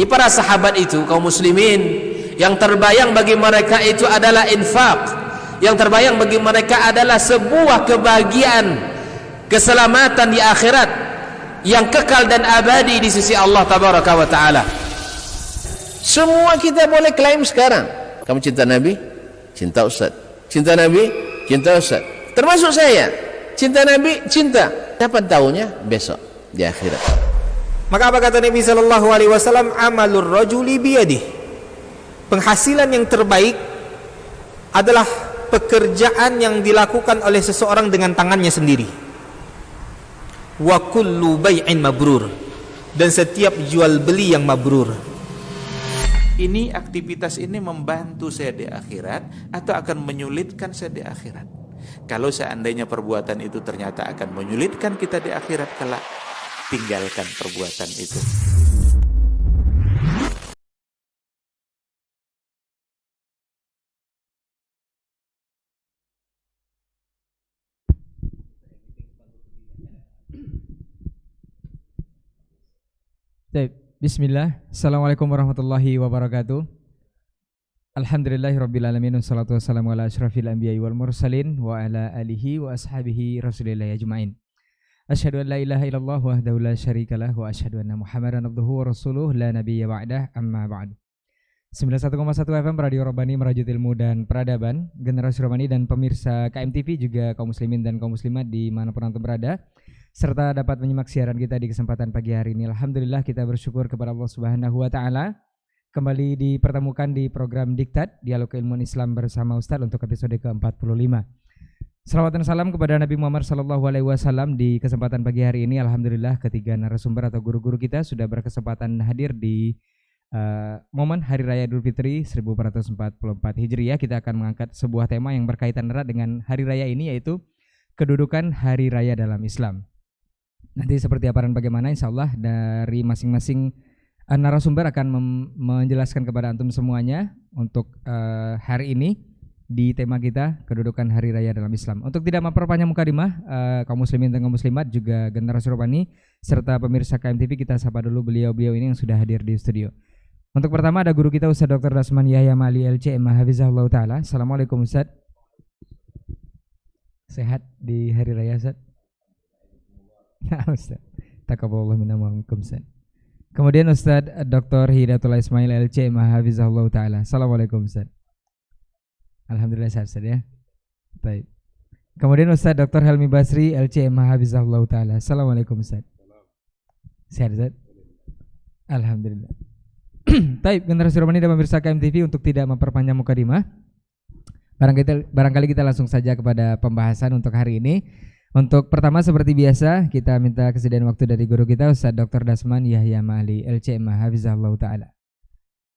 Di para sahabat itu, kaum muslimin, yang terbayang bagi mereka itu adalah infak, yang terbayang bagi mereka adalah sebuah kebahagiaan, keselamatan di akhirat yang kekal dan abadi di sisi Allah tabaraka wa taala. Semua kita boleh klaim sekarang. Kamu cinta Nabi? Cinta Ustaz. Cinta Nabi? Cinta Ustaz. Termasuk saya. Cinta Nabi? Cinta. Dapat tahunya besok di akhirat. Maka apa kata Nabi sallallahu alaihi wasallam? Amalur rajuli biyadihi. Penghasilan yang terbaik adalah pekerjaan yang dilakukan oleh seseorang dengan tangannya sendiri. Wa kullu bai'in mabrur. Dan setiap jual beli yang mabrur. Ini aktivitas ini membantu saya di akhirat atau akan menyulitkan saya di akhirat? Kalau seandainya perbuatan itu ternyata akan menyulitkan kita di akhirat kelak, tinggalkan perbuatan itu. Bismillah. Assalamualaikum warahmatullahi wabarakatuh. Alhamdulillahirrabbilalamin. Wassalatu wassalamu ala ashrafil anbiya'i wal mursalin wa ala alihi wa ashabihi rasulillahi ajma'in. Asyhadu an la ilaha illallah wahdahu la syarikalah wa asyhadu anna Muhammadan abduhu wa rasuluh la nabiyya ba'dah, amma ba'du. 91,1 FM Radio Rabbani Merajut Ilmu dan Peradaban, Generasi Rabbani dan pemirsa KMTV, juga kaum muslimin dan kaum muslimat dimanapun antum berada, serta dapat menyimak siaran kita di kesempatan pagi hari ini. Alhamdulillah kita bersyukur kepada Allah Subhanahu wa taala kembali dipertemukan di program Diktat Dialog Keilmuan Islam bersama Ustaz untuk episode ke-45. Salawat dan salam kepada Nabi Muhammad sallallahu alaihi wasallam. Di kesempatan pagi hari ini alhamdulillah ketiga narasumber atau guru-guru kita sudah berkesempatan hadir di momen Hari Raya Idul Fitri 1444 Hijriah. Kita akan mengangkat sebuah tema yang berkaitan erat dengan hari raya ini, yaitu kedudukan hari raya dalam Islam. Nanti seperti apa dan bagaimana, insya Allah dari masing-masing narasumber akan menjelaskan kepada antum semuanya untuk hari ini di tema kita kedudukan hari raya dalam Islam. Untuk tidak memperpanjang mukadimah, kaum muslimin dan kaum muslimat juga Generasi Rabbani serta pemirsa KMTV, kita sapa dulu beliau-beliau ini yang sudah hadir di studio. Untuk pertama ada guru kita Ustaz Dr. Dasman Yahya Mali LCM Hafizahullah Ta'ala. Assalamualaikum Ustaz. Sehat di hari raya Ustaz? Nah Ustaz, taqabbalallahu minna wa minkum Ustaz. Kemudian Ustaz Dr. Hidayatullah Ismail LCM Hafizahullah Ta'ala. Assalamualaikum Ustaz. Alhamdulillah sehat Ustaz ya. Baik. Kemudian Ustaz Dr. Helmi Basri LCM Hafizahullah Ta'ala. Assalamualaikum Ustaz. Sehat Ustaz? Alhamdulillah. Baik, Generasi Rabbani dan pemirsa KMTV, untuk tidak memperpanjang mukadimah, barangkali kita langsung saja kepada pembahasan untuk hari ini. Untuk pertama seperti biasa kita minta kesediaan waktu dari guru kita Ustaz Dr. Dasman Yahya Mali LCM Hafizahullah Ta'ala.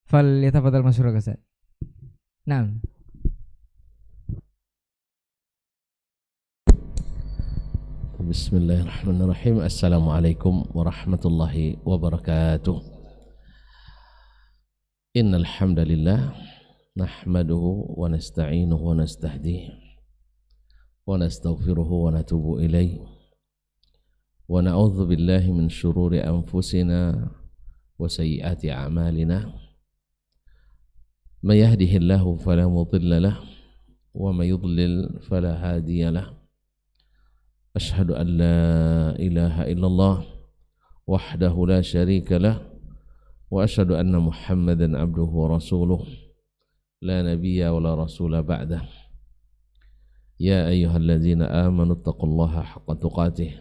Fal yatafadhal masyruq Ustaz. Naam. Bismillahirrahmanirrahim. Assalamualaikum warahmatullahi wabarakatuh. Innal hamdalillah nahmaduhu wa nasta'inuhu wa nastahdihi wa nastaghfiruhu wa natubu ilayhi wa na'udzu billahi min syururi anfusina wa sayyiati a'malina. May yahdihillahu fala mudilla lahu wa may yudlil fala hadiya lahu. Ashhadu an la ilaha illallah wahdahu la syarika lah wa ashhadu anna Muhammadan abduhu wa rasuluh la nabiyya wa la rasula ba'dah. Ya ayyuhalladzina amanu taqullaha haqqa tuqatih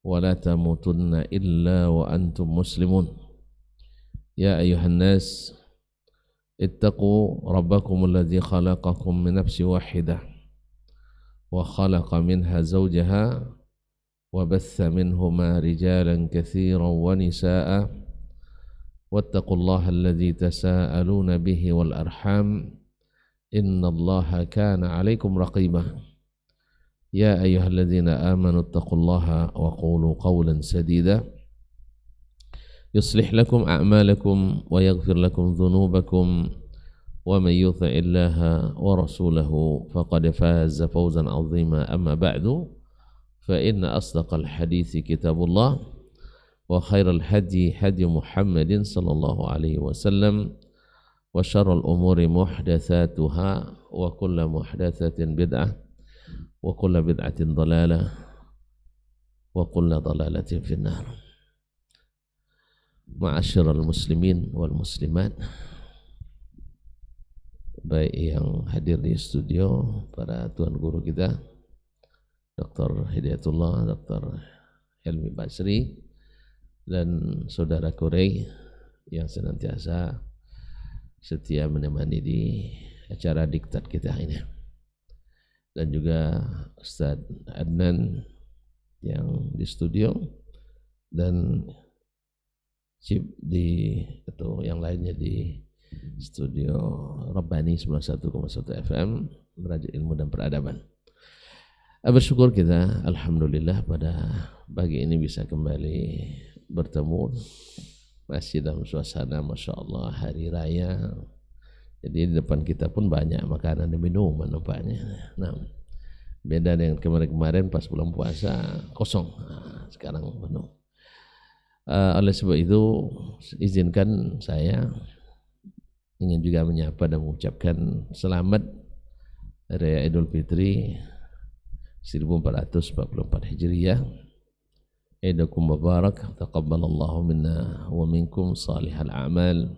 wa la tamutunna illa wa antum muslimun. Ya ayyuhan nas ittaqu rabbakum alladzi khalaqakum min nafsin wahidah wa khalaqa minha zawjaha wa batha minhuma rijalan katsiran wa nisaa wattaqullaha alladzi tasaaluna bihi wal arham innallaha kana 'alaikum raqiba. Ya ayyuhalladzina amanu taqullaha wa qulu qawlan sadida yuslih lakum a'malakum wa yaghfir lakum dhunubakum wa man yuti'illaha wa rasulahu faqad faza fawzan 'azima. Amma ba'du, fa inna asdaqal hadithi kitabullah wa وخير الهدي هدي محمد صلى الله عليه وسلم وشر الأمور محدثاتها وكل محدثة بدعة وكل بدعة ضلالة وكل ضلالة في النار. معاشر المسlimin wal muslimat, baik yang hadir di studio, para tuan guru kita Dr. Hidayatullah, Dr. Helmi Basri, dan saudara Kurey yang senantiasa setia menemani di acara diktat kita ini, dan juga Ustadz Adnan yang di studio, dan Cip di atau yang lainnya di studio Rabbani 91,1 FM Merajuk Ilmu dan Peradaban. Bersyukur kita alhamdulillah pada pagi ini bisa kembali bertemu, masih dalam suasana Masya Allah hari raya. Jadi di depan kita pun banyak makanan dan minuman nampaknya. Nah, beda dengan kemarin-kemarin pas bulan puasa kosong, sekarang penuh. Oleh sebab itu izinkan saya ingin juga menyapa dan mengucapkan selamat Raya Idul Fitri 1444 Hijriyah. Idakum mubarak, taqabbalallahu minna wa minkum salihal a'mal,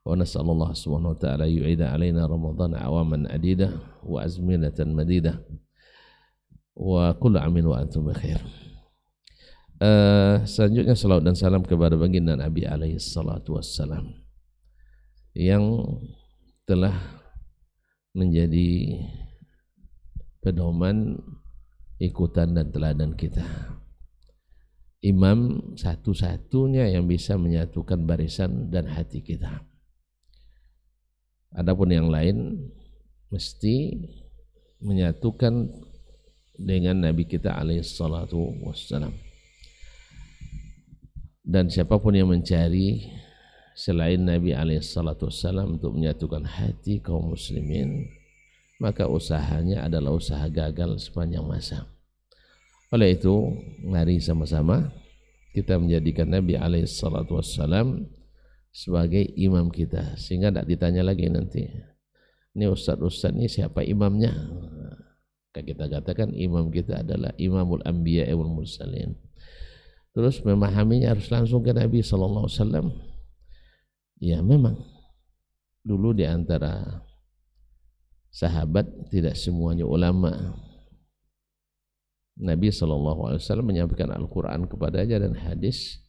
wa nas'alullah subhanahu wa ta'ala yu'ida alaina Ramadan awaman adida wa azminatan madida wa kullu amin wa antum bikhair. Selanjutnya salawat dan salam kepada baginda Nabi alaihi salatu wassalam yang telah menjadi pedoman, ikutan dan teladan kita, imam satu-satunya yang bisa menyatukan barisan dan hati kita. Adapun yang lain mesti menyatukan dengan Nabi kita alaihi salatu wassalam. Dan siapapun yang mencari selain Nabi alaihissalatu wassalam untuk menyatukan hati kaum muslimin, maka usahanya adalah usaha gagal sepanjang masa. Oleh itu, mari sama-sama kita menjadikan Nabi alaihissalatu wassalam sebagai imam kita, sehingga tidak ditanya lagi nanti, ini ustaz-ustaz ini siapa imamnya? Kita katakan imam kita adalah imamul anbiya wal mursalin. Terus memahaminya harus langsung ke Nabi sallallahu alaihi wasallam. Ya memang dulu di antara sahabat tidak semuanya ulama. Nabi sallallahu alaihi wasallam menyampaikan Al-Qur'an kepadanya dan hadis.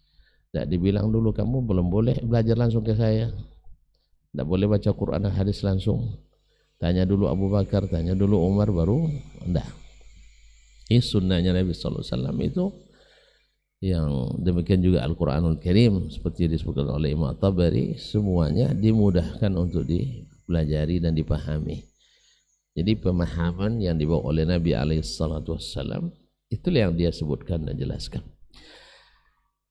Tidak dibilang dulu kamu belum boleh belajar langsung ke saya. Tidak boleh baca Quran dan hadis langsung. Tanya dulu Abu Bakar, tanya dulu Umar baru enggak. Ini sunnahnya Nabi sallallahu alaihi wasallam itu. Yang demikian juga Al-Quranul Karim seperti disebutkan oleh Imam Tabari, semuanya dimudahkan untuk dipelajari dan dipahami. Jadi pemahaman yang dibawa oleh Nabi alaihissalatu wassalam itulah yang dia sebutkan dan jelaskan.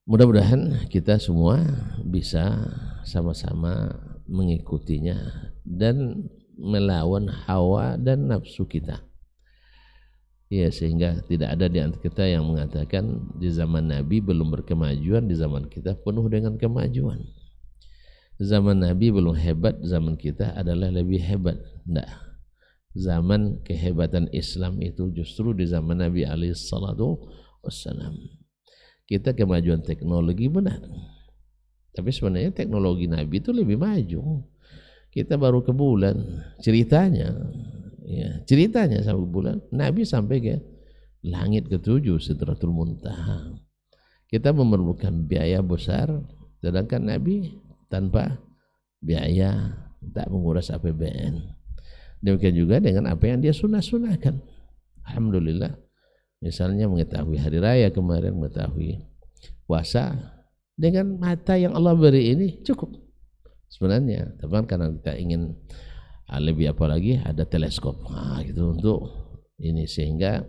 Mudah-mudahan kita semua bisa sama-sama mengikutinya dan melawan hawa dan nafsu kita. Ya, sehingga tidak ada di antara kita yang mengatakan di zaman Nabi belum berkemajuan, di zaman kita penuh dengan kemajuan. Zaman Nabi belum hebat, zaman kita adalah lebih hebat. Tidak. Zaman kehebatan Islam itu justru di zaman Nabi alaihissalatu wassalam. Kita kemajuan teknologi benar, tapi sebenarnya teknologi Nabi itu lebih maju. Kita baru ke bulan, ceritanya sampai bulan, Nabi sampai ke langit ke-7 Sidratul Muntaha. Kita memerlukan biaya besar, sedangkan Nabi tanpa biaya, tak menguras APBN. Demikian juga dengan apa yang dia sunah-sunahkan. Alhamdulillah, misalnya mengetahui hari raya kemarin, mengetahui puasa, dengan mata yang Allah beri ini cukup sebenarnya. Tapi karena kita ingin lebih apalagi ada teleskop gitu untuk ini, sehingga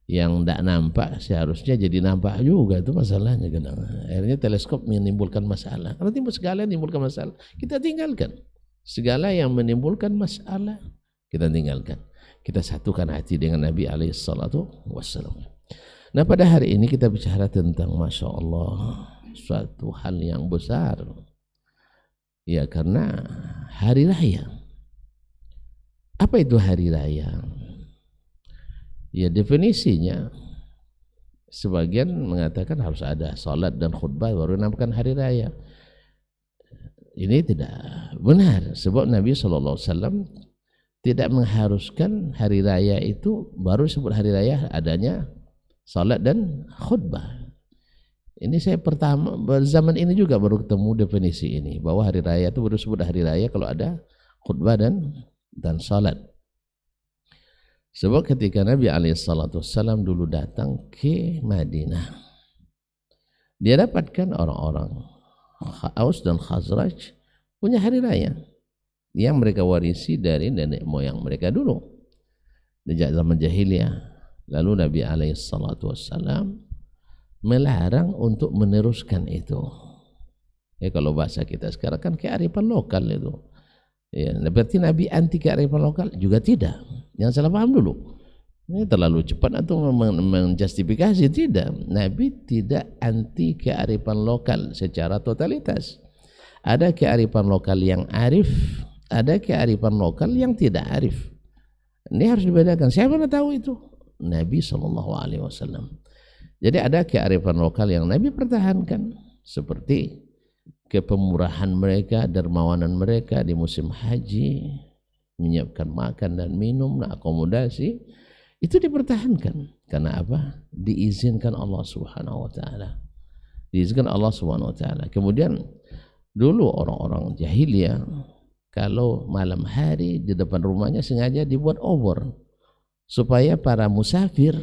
yang tidak nampak seharusnya jadi nampak juga. Itu masalahnya kadang. Akhirnya teleskop menimbulkan masalah. Kalau timbul segala menimbulkan masalah, kita tinggalkan. Segala yang menimbulkan masalah kita tinggalkan. Kita satukan hati dengan Nabi alaihissalatu wassalam. Nah, pada hari ini kita bicara tentang Masya Allah suatu hal yang besar. Ya, karena hari raya. Apa itu hari raya? Ya, definisinya sebagian mengatakan harus ada salat dan khutbah baru dinamakan hari raya. Ini tidak benar, sebab Nabi SAW tidak mengharuskan hari raya itu baru disebut hari raya adanya salat dan khutbah. Ini saya pertama zaman ini juga baru ketemu definisi ini, bahwa hari raya itu baru disebut hari raya kalau ada khutbah dan salat. Sebab ketika Nabi SAW dulu datang ke Madinah, dia dapatkan orang-orang Aus dan Khazraj punya hari raya yang mereka warisi dari nenek moyang mereka dulu sejak zaman jahiliyah. Lalu Nabi SAW melarang untuk meneruskan itu. Ya, kalau bahasa kita sekarang kan kearifan lokal itu. Ya, berarti Nabi anti kearifan lokal juga tidak. Jangan salah paham dulu. Ini terlalu cepat atau menjustifikasi, tidak. Nabi tidak anti kearifan lokal secara totalitas. Ada kearifan lokal yang arif, ada kearifan lokal yang tidak arif. Ini harus dibedakan. Siapa yang tahu itu? Nabi SAW. Jadi ada kearifan lokal yang Nabi pertahankan, seperti kepemurahan mereka, dermawanan mereka di musim haji, menyiapkan makan dan minum, akomodasi, itu dipertahankan. Karena apa? Diizinkan Allah Subhanahu wa taala. Diizinkan Allah Subhanahu wa taala. Kemudian dulu orang-orang jahiliyah kalau malam hari di depan rumahnya sengaja dibuat obor supaya para musafir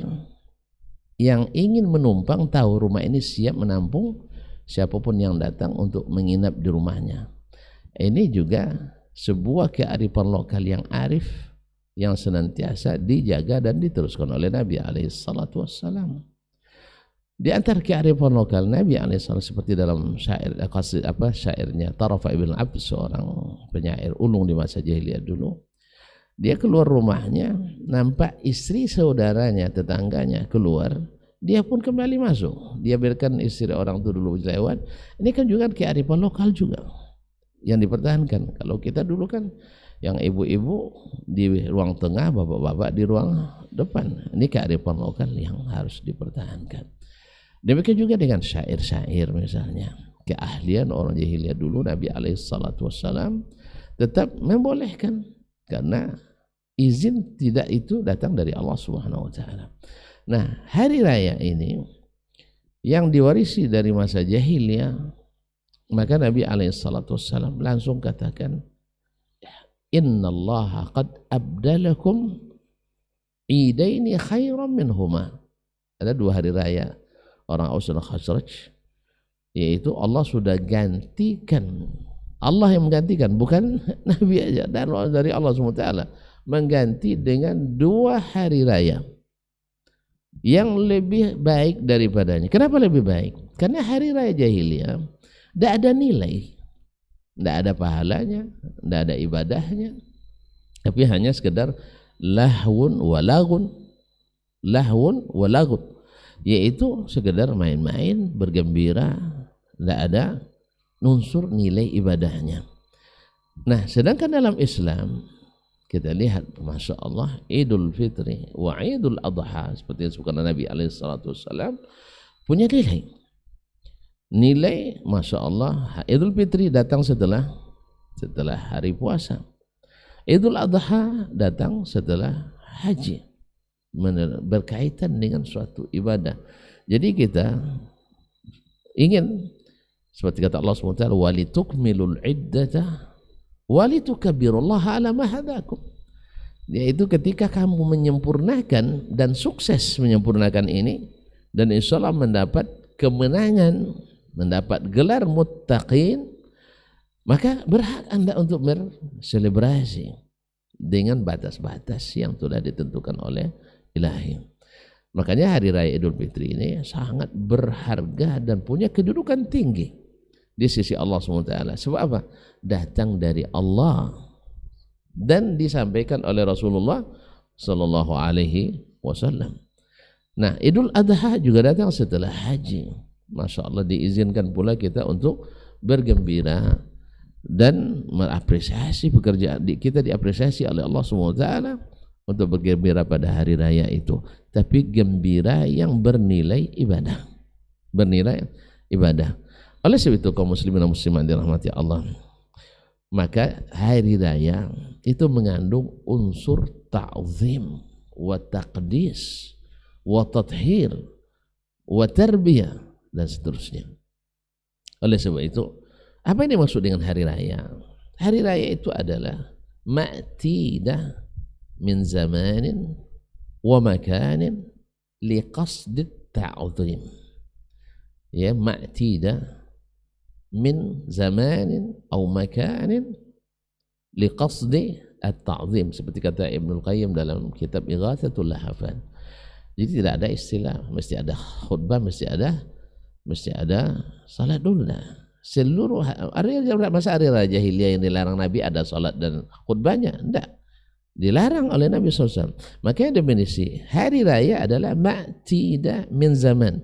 yang ingin menumpang tahu rumah ini siap menampung siapapun yang datang untuk menginap di rumahnya. Ini juga sebuah kearifan lokal yang arif, yang senantiasa dijaga dan diteruskan oleh Nabi SAW. Di antara kearifan lokal Nabi SAW seperti dalam syairnya Tarafa ibn Abd, seorang penyair ulung di masa jahiliyah dulu. Dia keluar rumahnya, nampak istri saudaranya, tetangganya keluar, dia pun kembali masuk. Dia biarkan istri orang itu dulu lewat. Ini kan juga kearifan lokal juga yang dipertahankan. Kalau kita dulu kan yang ibu-ibu di ruang tengah, bapak-bapak di ruang depan. Ini kearifan lokal yang harus dipertahankan. Demikian juga dengan syair-syair misalnya. Keahlian orang jahiliyah dulu, Nabi SAW tetap membolehkan, karena izin tidak itu datang dari Allah Subhanahu wa taala. Nah, hari raya ini yang diwarisi dari masa jahiliyah, maka Nabi SAW langsung katakan, innallaha qad abdalakum idaini khairan minhuma. Ada dua hari raya orang Aus dan Khazraj, yaitu Allah sudah gantikan, Allah yang menggantikan, bukan Nabi aja, dan dari Allah SWT mengganti dengan dua hari raya yang lebih baik daripadanya. Kenapa lebih baik? Karena hari raya jahiliyah tidak ada nilai, tidak ada pahalanya, tidak ada ibadahnya, tapi hanya sekedar lahwun walagun, yaitu sekedar main-main, bergembira, tidak ada unsur nilai ibadahnya. Nah, sedangkan dalam Islam kita lihat, Masya Allah, Idul Fitri wa Idul Adha seperti yang disebutkan Nabi SAW punya nilai, Masya Allah. Idul Fitri datang setelah hari puasa, Idul Adha datang setelah haji, berkaitan dengan suatu ibadah. Jadi kita ingin, seperti kata Allah SWT, walitukmilul iddata walitukabbirullaha ala ma hadakum, yaitu ketika kamu menyempurnakan dan sukses menyempurnakan ini, dan insya Allah mendapat kemenangan, mendapat gelar muttaqin, maka berhak Anda untuk berselebrasi dengan batas-batas yang sudah ditentukan oleh Ilahi. Makanya hari raya Idul Fitri ini sangat berharga dan punya kedudukan tinggi di sisi Allah SWT. Sebab apa? Datang dari Allah dan disampaikan oleh Rasulullah SAW. Nah, Idul Adha juga datang setelah haji. Masya Allah, diizinkan pula kita untuk bergembira dan mengapresiasi pekerjaan kita, diapresiasi oleh Allah SWT untuk bergembira pada hari raya itu, tapi gembira yang bernilai ibadah, bernilai ibadah. Oleh sebab itu kaum muslimin dan muslimat dirahmati Allah, maka hari raya itu mengandung unsur ta'zim wa taqdis wa tathhir wa tarbiyah dan seterusnya. Oleh sebab itu, apa yang dimaksud dengan hari raya? Hari raya itu adalah ma'tidah min zamanin wa makanin liqasd ta'zim. Ya, ma'tidah min zamanin atau makanin liqasd at-ta'zim, seperti kata Ibnu Qayyim dalam kitab Ighatsatul Lahafan. Jadi tidak ada istilah mesti ada khutbah, mesti ada salat dulu. Seluruh masa hari raya jahiliyah yang dilarang Nabi ada salat dan khutbahnya? Tidak, dilarang oleh Nabi SAW. Makanya definisi hari raya adalah ma'tidah min zaman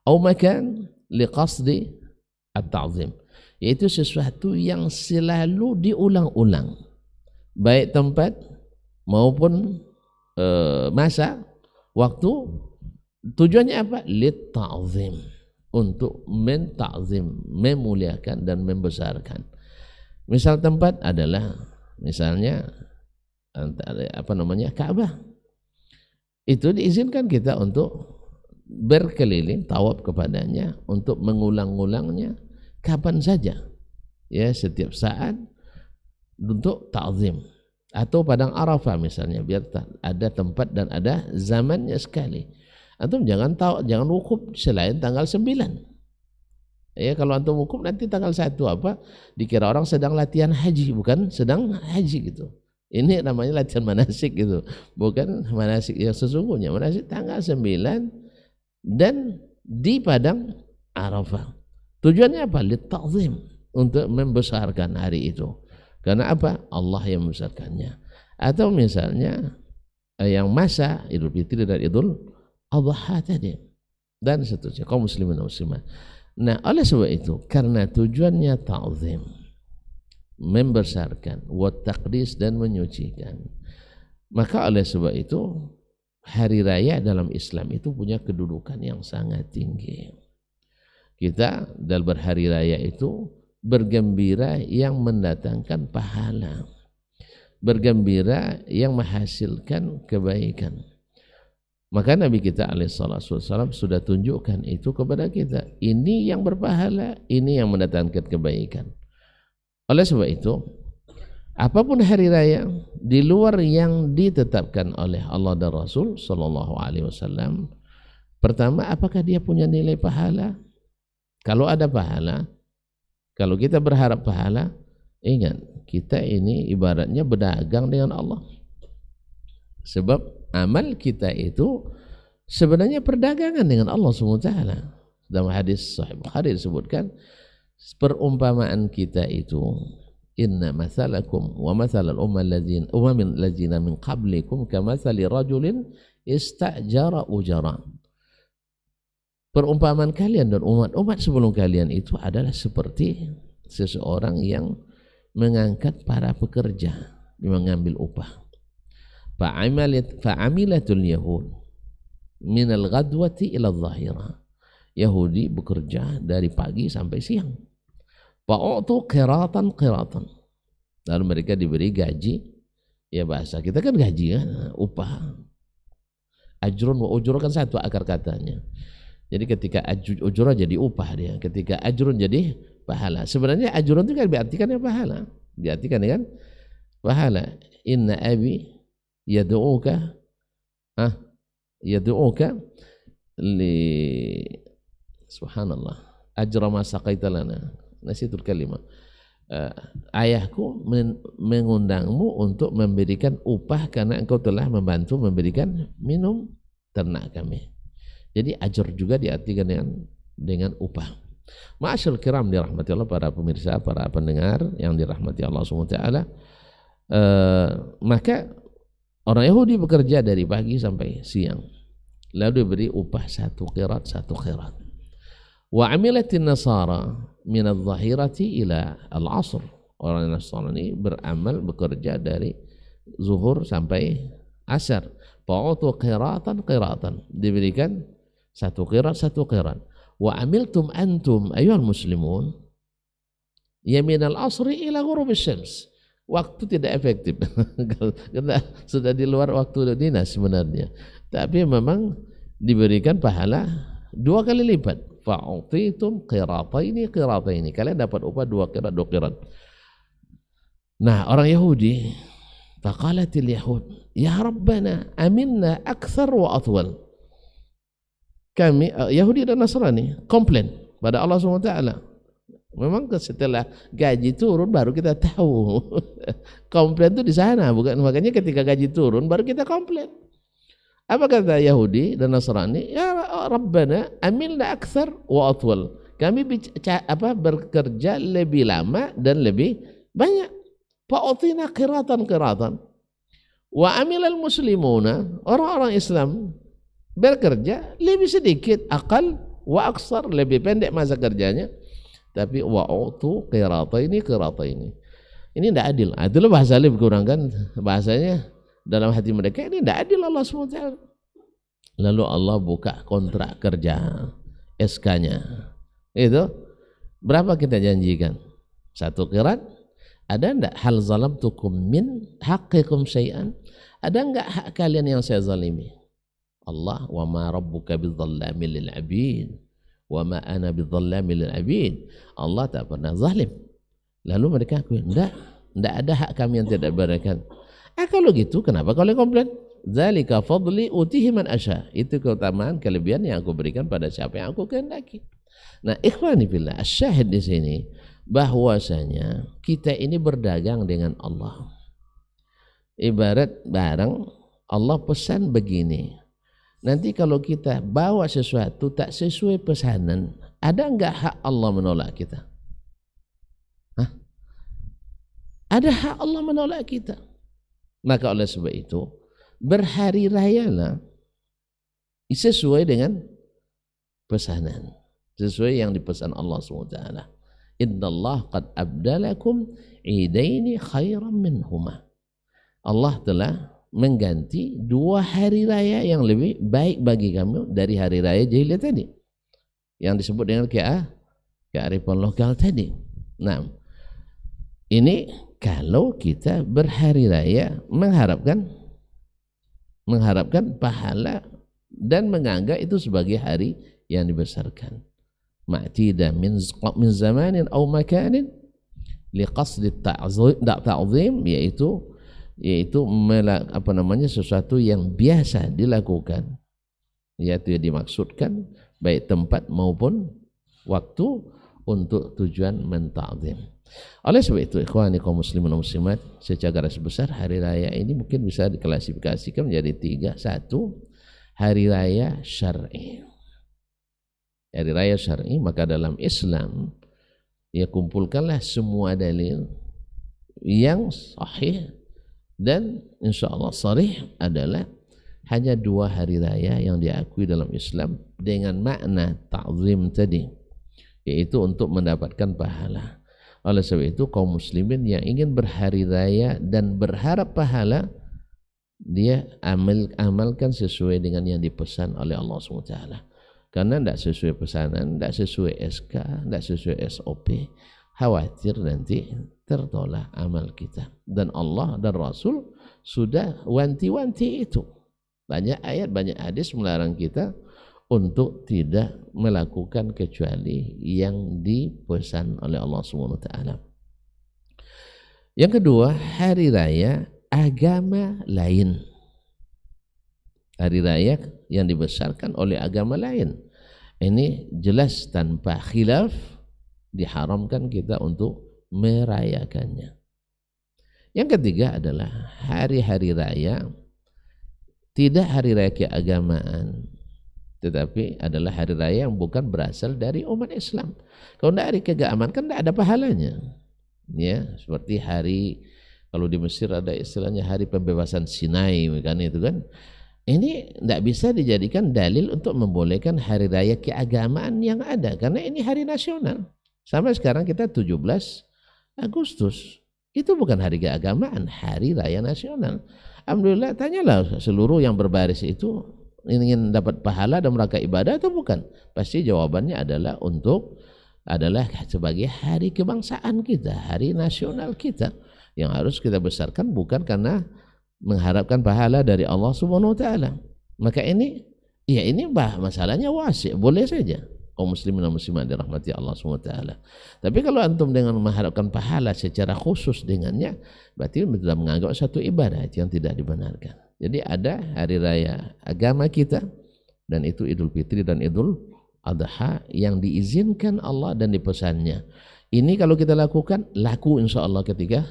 atau makan liqasdi at-ta'zim, yaitu sesuatu yang selalu diulang-ulang, baik tempat maupun masa, waktu. Tujuannya apa? Lit ta'zim, untuk menta'zim, memuliakan dan membesarkan. Misal tempat adalah misalnya Ka'bah. Itu diizinkan kita untuk berkeliling tawaf kepadanya, untuk mengulang-ulangnya kapan saja, ya, setiap saat, untuk ta'zim. Atau padang Arafah misalnya, biar ada tempat dan ada zamannya sekali. Antum jangan wukuf selain tanggal 9. Ya, kalau antum wukuf nanti tanggal 1 dikira orang sedang latihan haji, bukan sedang haji gitu. Ini namanya latihan manasik gitu, bukan manasik yang sesungguhnya. Manasik tanggal 9 dan di padang Arafah. Tujuannya apa? Litta'zim, untuk membesarkan hari itu. Karena apa? Allah yang membesarkannya. Atau misalnya yang masa Idul Fitri dan Idul Adha tadi dan seterusnya, kaum muslimin dan muslimat. Nah, oleh sebab itu, karena tujuannya ta'zim, membesarkan, wa taqdis, dan menyucikan, maka oleh sebab itu hari raya dalam Islam itu punya kedudukan yang sangat tinggi. Kita dalam berhari raya itu bergembira yang mendatangkan pahala, bergembira yang menghasilkan kebaikan. Maka Nabi kita alaihissalam sudah tunjukkan itu kepada kita. Ini yang berpahala, ini yang mendatangkan kebaikan. Oleh sebab itu, apapun hari raya di luar yang ditetapkan oleh Allah dan Rasul sallallahu alaihi wasallam, pertama, apakah dia punya nilai pahala? Kalau ada pahala, kalau kita berharap pahala, ingat, kita ini ibaratnya berdagang dengan Allah. Sebab amal kita itu sebenarnya perdagangan dengan Allah SWT. Dalam hadis Sahih Bukhari disebutkan, perumpamaan kita itu, inna mathalakum wa mathalal umamin ladzina min qablikum kamathali rajulin istajara ujara. Perumpamaan kalian dan umat-umat sebelum kalian itu adalah seperti seseorang yang mengangkat para pekerja, mengambil upah. Fa'amilatul yahud minal ghadwati ila dhahira. Yahudi bekerja dari pagi sampai siang. Fa'u'tu qiratan. Lalu mereka diberi gaji, ya bahasa kita kan gaji kan, upah. Ajrun wa ujur kan satu akar katanya. Jadi ketika ujurah jadi upah dia, ketika ajrun jadi pahala. Sebenarnya ajrun itu kan diartikan ya pahala. Diartikan kan pahala. Inna abi yad'uka li subhanallah ajra ma saqaita lana, nasitul kalimah. Ayahku mengundangmu untuk memberikan upah karena engkau telah membantu memberikan minum ternak kami. Jadi ajr juga diartikan dengan upah. Ma'asyarul kiram dirahmati Allah, para pemirsa, para pendengar yang dirahmati Allah SWT. Maka orang Yahudi bekerja dari pagi sampai siang. lalu diberi upah 1 qirat 1 qirat. Wa amilatin nasara min adh-dhahirati ila al-'asr. Orang Nasrani beramal bekerja dari zuhur sampai asar. Fa'utu qiratan qiratan, diberikan 1 qirat 1 qirat. Wa amiltum antum ayyuhal muslimun ya minal asri ila ghurubis syams. Waktu tidak efektif karena sudah di luar waktu dinas sebenarnya, tapi memang diberikan pahala 2 kali lipat. Fa'utitum qirataini qirataini, kalian dapat upah 2 qirat 2 qirat. Nah, orang Yahudi, faqalatil yahud ya rabbana aminna akthar wa atwal. Kami Yahudi dan Nasrani komplain pada Allah SWT. Memang setelah gaji turun baru kita tahu. Komplain itu di sana, bukan, makanya ketika gaji turun baru kita komplain. Apa kata Yahudi dan Nasrani? Ya rabbana amilna akthar wa atwal. Kami bekerja lebih lama dan lebih banyak. Fa'utina qiratan qiratan. Wa amilal muslimuna, orang-orang Islam bekerja lebih sedikit, aqal wa aksar, lebih pendek masa kerjanya, tapi wa'utu qirataini qirataini. Ini tidak adil. Itulah bahasa Arab kurangkan bahasanya dalam hati mereka, ini tidak adil Allah SWT. Lalu Allah buka kontrak kerja, SK-nya. Itu berapa kita janjikan? 1 qirat. Ada enggak hal zalamtukum min haqqikum syai'an? Ada enggak hak kalian yang saya zalimi? Allah, wa ma rabbuka bidzallamil lil 'abid wa ma ana bidzallamil lil 'abid. Allah tak pernah zalim. Lalu mereka akui, enggak ada hak kami yang tidak berikan. Kalau gitu kenapa kalian komplain? Dzalika fadli utihi man asya. Itu keutamaan kelebihan yang aku berikan pada siapa yang aku kehendaki. Nah, ikhwani fillah, asyahid di sini bahwasanya kita ini berdagang dengan Allah. Ibarat barang, Allah pesan begini. Nanti kalau kita bawa sesuatu tak sesuai pesanan, ada enggak hak Allah menolak kita? Hah? Ada hak Allah menolak kita. Maka oleh sebab itu, berhari rayalah sesuai dengan pesanan, sesuai yang dipesan Allah SWT. Innallah qad abdalakum idaini khairan minhuma. Allah telah mengganti 2 hari raya yang lebih baik bagi kamu dari hari raya jahiliyah tadi, yang disebut dengan kearifan lokal tadi. Nah, ini kalau kita berhari raya mengharapkan pahala dan menganggap itu sebagai hari yang dibesarkan. Ma'tida min zamanin aw makanin liqasdi ta'zim, yaitu sesuatu yang biasa dilakukan, yaitu dimaksudkan baik tempat maupun waktu untuk tujuan menta'zim. Oleh sebab itu, ikhwani kaum muslimin dan muslimat, secara garis besar hari raya ini mungkin bisa diklasifikasikan menjadi 3. 1, hari raya syar'i. Hari raya syar'i, maka dalam Islam ya kumpulkanlah semua dalil yang sahih dan insyaallah sharih adalah hanya 2 hari raya yang diakui dalam Islam dengan makna ta'zim tadi, yaitu untuk mendapatkan pahala. Oleh sebab itu kaum muslimin yang ingin berhari raya dan berharap pahala, dia amalkan sesuai dengan yang dipesan oleh Allah SWT. Karena tidak sesuai pesanan, tidak sesuai SK, tidak sesuai SOP, khawatir nanti tertolak amal kita. Dan Allah dan Rasul sudah wanti-wanti itu. Banyak ayat, banyak hadis melarang kita untuk tidak melakukan kecuali yang dipesan oleh Allah SWT. Yang kedua, hari raya agama lain. Hari raya yang dibesarkan oleh agama lain. Ini jelas tanpa khilaf diharamkan kita untuk merayakannya. Yang ketiga adalah hari-hari raya, tidak hari raya keagamaan, tetapi adalah hari raya yang bukan berasal dari umat Islam. Kalau tidak hari keagamaan kan tidak ada pahalanya. Ya, seperti hari, kalau di Mesir ada istilahnya hari pembebasan Sinai, kan itu kan. Ini tidak bisa dijadikan dalil untuk membolehkan hari raya keagamaan yang ada, karena ini hari nasional. Sampai sekarang kita 17 Agustus. Itu bukan hari keagamaan, hari raya nasional. Alhamdulillah, tanyalah seluruh yang berbaris itu ingin dapat pahala dan mereka ibadah atau bukan. Pasti jawabannya adalah sebagai hari kebangsaan kita, hari nasional kita, yang harus kita besarkan bukan karena mengharapkan pahala dari Allah Subhanahu wa taala. Maka ini masalahnya wasi', boleh saja kaum muslimin dan muslimat dirahmati Allah Subhanahu wa taala. Tapi kalau antum dengan mengharapkan pahala secara khusus dengannya, berarti sudah menganggap satu ibadah yang tidak dibenarkan. Jadi ada hari raya agama kita, dan itu Idul Fitri dan Idul Adha yang diizinkan Allah dan dipesannya. Ini kalau kita lakukan, laku insya Allah ketika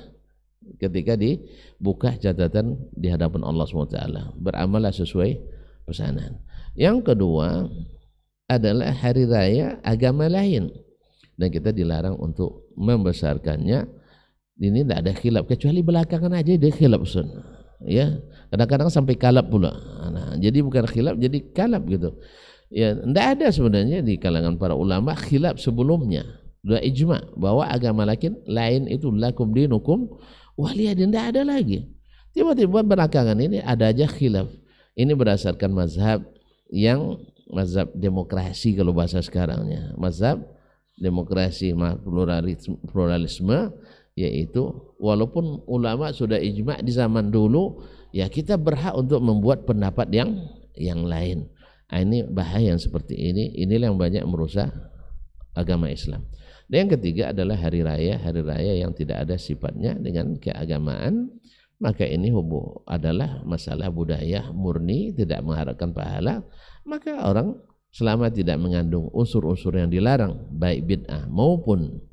dibuka catatan di hadapan Allah SWT. Beramallah sesuai pesanan. Yang kedua adalah hari raya agama lain, dan kita dilarang untuk membesarkannya. Ini tidak ada khilaf, kecuali belakangan aja dia khilaf, ya, kadang-kadang sampai kalap pula. Nah, jadi bukan khilaf, jadi kalap gitu. Ya, tidak ada sebenarnya di kalangan para ulama khilaf sebelumnya. Sudah ijma bahwa agama lain itu lakum dinukum waliyadin, tidak ada lagi. Tiba-tiba belakangan ini ada aja khilaf. Ini berdasarkan mazhab demokrasi kalau bahasa sekarangnya, mazhab demokrasi pluralisme, yaitu walaupun ulama sudah ijma di zaman dulu, ya kita berhak untuk membuat pendapat yang lain. Nah, ini bahaya yang seperti ini. Inilah yang banyak merusak agama Islam. Dan yang ketiga adalah hari raya yang tidak ada sifatnya dengan keagamaan. Maka ini adalah masalah budaya murni, tidak mengharapkan pahala. Maka orang selama tidak mengandung unsur-unsur yang dilarang, baik bid'ah maupun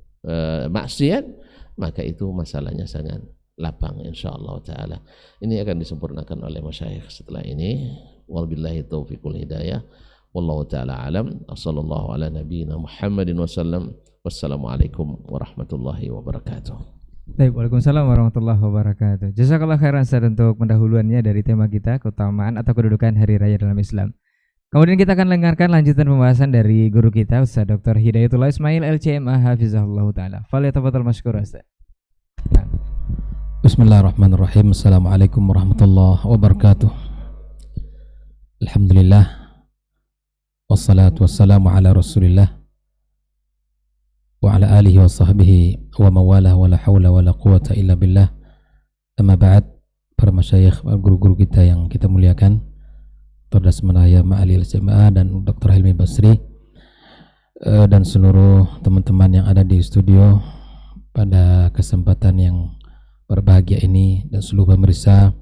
maksiat, maka itu masalahnya sangat lapang insyaallah taala. Ini akan disempurnakan oleh masyayikh setelah ini. Wabillahi taufiqul hidayah. Wallahu taala alam. Wassallallahu ala nabiyyina Muhammadin wasallam. Wassalamualaikum warahmatullahi wabarakatuh. Baik, waalaikumsalam warahmatullahi wabarakatuh. Jazakallah khairan Ustaz untuk pendahuluannya dari tema kita, keutamaan atau kedudukan hari raya dalam Islam. Kemudian kita akan dengarkan lanjutan pembahasan dari guru kita Ustaz Dr. Hidayatullah Ismail LCMA hafizahullah taala. Falyatafadhal masykur Ustaz. Bismillahirrahmanirrahim. Assalamualaikum warahmatullahi wabarakatuh. Alhamdulillah, wassalatu wassalamu ala rasulillah wa ala alihi wa sahbihi wa mawalah wa la hawla wa la quwata illa billah. Amma ba'd, para masyayikh, guru-guru kita yang kita muliakan, Dr. Dasmanaya Ma'ali al-Jamaah dan Dr. Hilmi Basri, dan seluruh teman-teman yang ada di studio pada kesempatan yang berbahagia ini, dan seluruh pemirsa,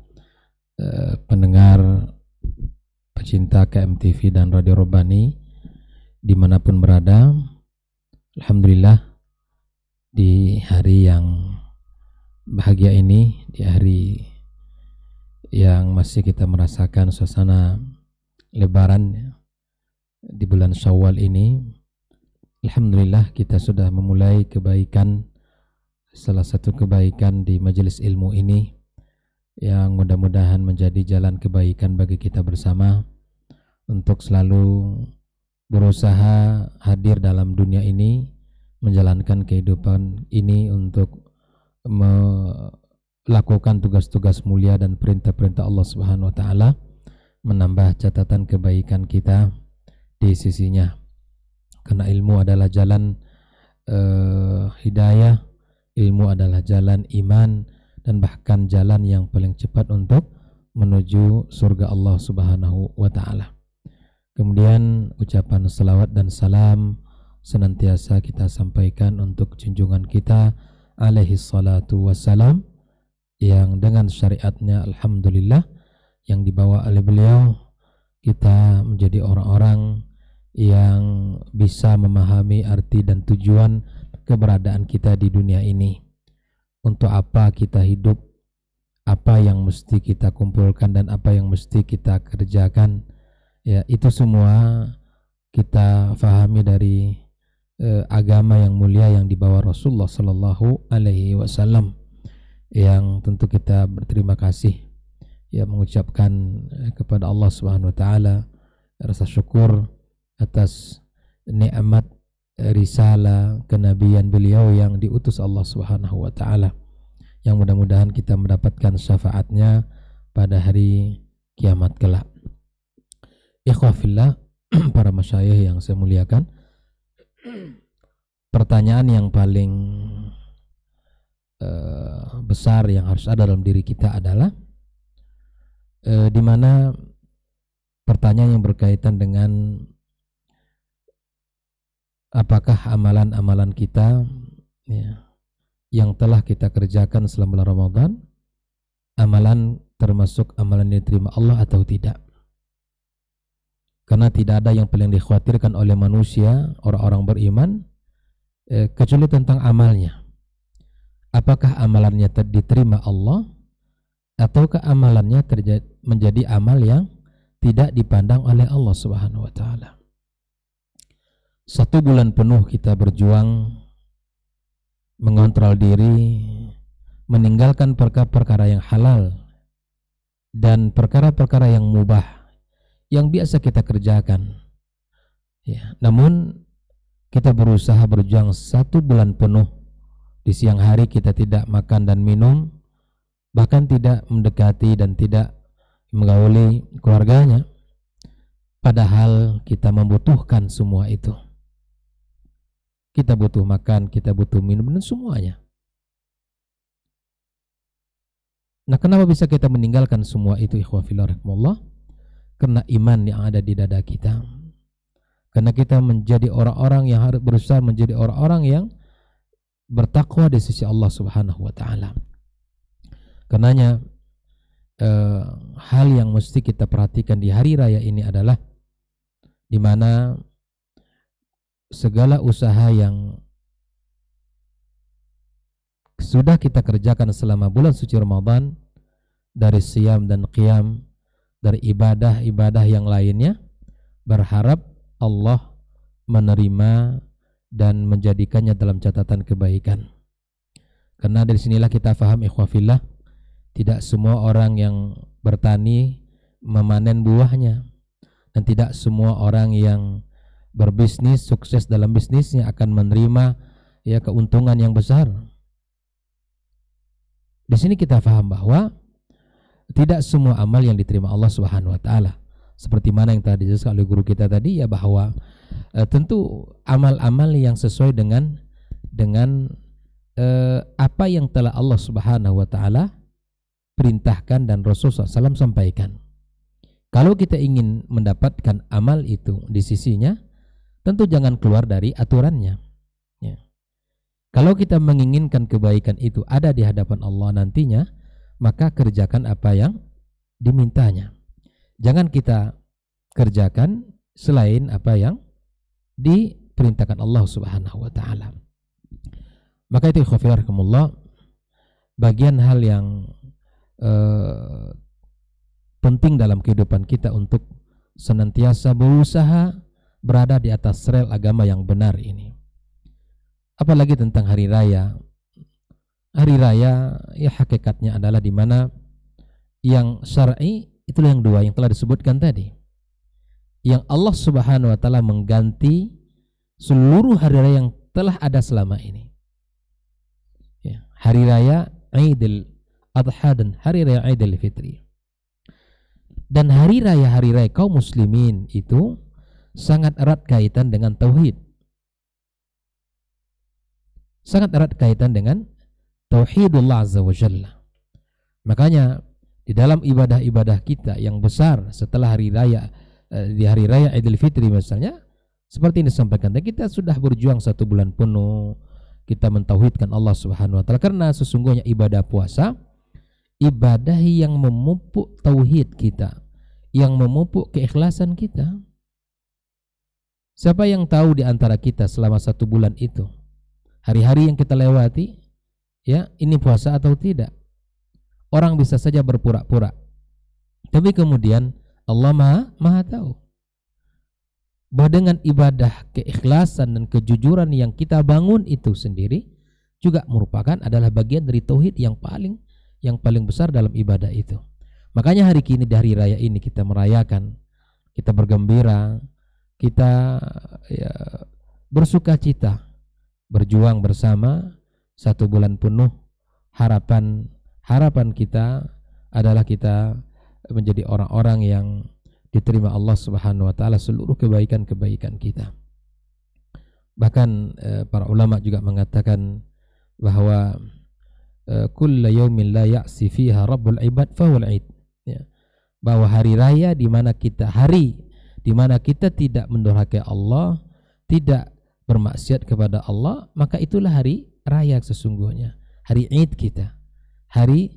pendengar, pecinta KMTV dan Radio Robani dimanapun berada. Alhamdulillah, di hari yang bahagia ini, di hari yang masih kita merasakan suasana Lebaran di bulan Syawal ini, alhamdulillah kita sudah memulai kebaikan, salah satu kebaikan di majelis ilmu ini, yang mudah-mudahan menjadi jalan kebaikan bagi kita bersama untuk selalu berusaha hadir dalam dunia ini, menjalankan kehidupan ini untuk melakukan tugas-tugas mulia dan perintah-perintah Allah Subhanahu wa taala, menambah catatan kebaikan kita di sisinya. Karena ilmu adalah jalan hidayah, ilmu adalah jalan iman, dan bahkan jalan yang paling cepat untuk menuju surga Allah Subhanahu wa taala. Kemudian ucapan salawat dan salam senantiasa kita sampaikan untuk junjungan kita alaihi salatu wassalam, yang dengan syariatnya alhamdulillah yang dibawa oleh beliau, kita menjadi orang-orang yang bisa memahami arti dan tujuan keberadaan kita di dunia ini. Untuk apa kita hidup, apa yang mesti kita kumpulkan, dan apa yang mesti kita kerjakan, ya itu semua kita fahami dari agama yang mulia yang dibawa Rasulullah Sallallahu Alaihi Wasallam, yang tentu kita berterima kasih ya mengucapkan kepada Allah Subhanahu wa taala rasa syukur atas nikmat risalah kenabian beliau yang diutus Allah Subhanahu wa taala, yang mudah-mudahan kita mendapatkan syafaatnya pada hari kiamat kelak. Ikhwah fillah, para masyayikh yang saya muliakan, pertanyaan yang paling besar yang harus ada dalam diri kita adalah di mana pertanyaan yang berkaitan dengan apakah amalan-amalan kita ya, yang telah kita kerjakan selama bulan Ramadan, amalan termasuk amalan yang diterima Allah atau tidak. Karena tidak ada yang paling dikhawatirkan oleh manusia, orang-orang beriman, kecuali tentang amalnya. Apakah amalannya diterima Allah, ataukah amalannya menjadi amal yang tidak dipandang oleh Allah Subhanahu wa taala. 1 bulan penuh kita berjuang mengontrol diri, meninggalkan perkara-perkara yang halal dan perkara-perkara yang mubah yang biasa kita kerjakan. Ya, namun kita berusaha berjuang 1 bulan penuh. Di siang hari kita tidak makan dan minum, bahkan tidak mendekati dan tidak menggauli keluarganya, padahal kita membutuhkan semua itu. Kita butuh makan, kita butuh minum dan semuanya. Nah, kenapa bisa kita meninggalkan semua itu, ikhwah fillah rahimakumullah? Karena iman yang ada di dada kita. Karena kita menjadi orang-orang yang harus berusaha menjadi orang-orang yang bertakwa di sisi Allah Subhanahu wa taala. Karenanya hal yang mesti kita perhatikan di hari raya ini adalah di mana segala usaha yang sudah kita kerjakan selama bulan suci Ramadan, dari siyam dan qiyam, dari ibadah-ibadah yang lainnya, berharap Allah menerima dan menjadikannya dalam catatan kebaikan. Karena dari sinilah kita faham, ikhwah fillah, tidak semua orang yang bertani memanen buahnya, dan tidak semua orang yang berbisnis sukses dalam bisnisnya akan menerima ya keuntungan yang besar. Di sini kita faham bahwa tidak semua amal yang diterima Allah Subhanahu wa taala. Seperti mana yang telah dijelaskan oleh guru kita tadi, ya bahwa tentu amal-amal yang sesuai dengan apa yang telah Allah Subhanahu wa taala perintahkan dan Rasulullah SAW sampaikan. Kalau kita ingin mendapatkan amal itu di sisinya, tentu jangan keluar dari aturannya. Ya. Kalau kita menginginkan kebaikan itu ada di hadapan Allah nantinya, maka kerjakan apa yang dimintanya. Jangan kita kerjakan selain apa yang diperintahkan Allah Subhanahu wa taala. Maka itu ikhwah rahimakumullah, bagian hal yang penting dalam kehidupan kita untuk senantiasa berusaha berada di atas rel agama yang benar ini. Apalagi tentang hari raya. Hari raya ya hakikatnya adalah di mana yang syar'i itulah yang dua yang telah disebutkan tadi. Yang Allah Subhanahu wa taala mengganti seluruh hari raya yang telah ada selama ini. Ya, hari raya Idul Adha dan hari raya Idul Fitri. Dan hari raya kaum muslimin itu sangat erat kaitan dengan tauhid. Sangat erat kaitan dengan tauhidullah azza wa jalla. Makanya di dalam ibadah-ibadah kita yang besar setelah hari raya, di hari raya Idul Fitri misalnya, seperti ini disampaikan, kita sudah berjuang 1 bulan penuh, kita mentauhidkan Allah Subhanahu wa taala, karena sesungguhnya ibadah puasa ibadah yang memupuk tauhid kita, yang memupuk keikhlasan kita. Siapa yang tahu di antara kita selama 1 bulan itu, hari-hari yang kita lewati, ya ini puasa atau tidak? Orang bisa saja berpura-pura, tapi kemudian Allah maha tahu bahwa dengan ibadah keikhlasan dan kejujuran yang kita bangun itu sendiri juga merupakan adalah bagian dari tauhid yang paling besar dalam ibadah itu. Makanya hari ini, di hari raya ini kita merayakan, kita bergembira, kita bersuka cita, berjuang bersama 1 bulan penuh. Harapan kita adalah kita menjadi orang-orang yang diterima Allah Subhanahu wa taala seluruh kebaikan-kebaikan kita. Bahkan para ulama juga mengatakan bahwa kullu yaumin la ya'si fiha rabbul ibad fahuwal id, ya, bahwa hari raya di mana kita tidak mendurhakai Allah, tidak bermaksiat kepada Allah, maka itulah hari raya sesungguhnya, hari Id kita, hari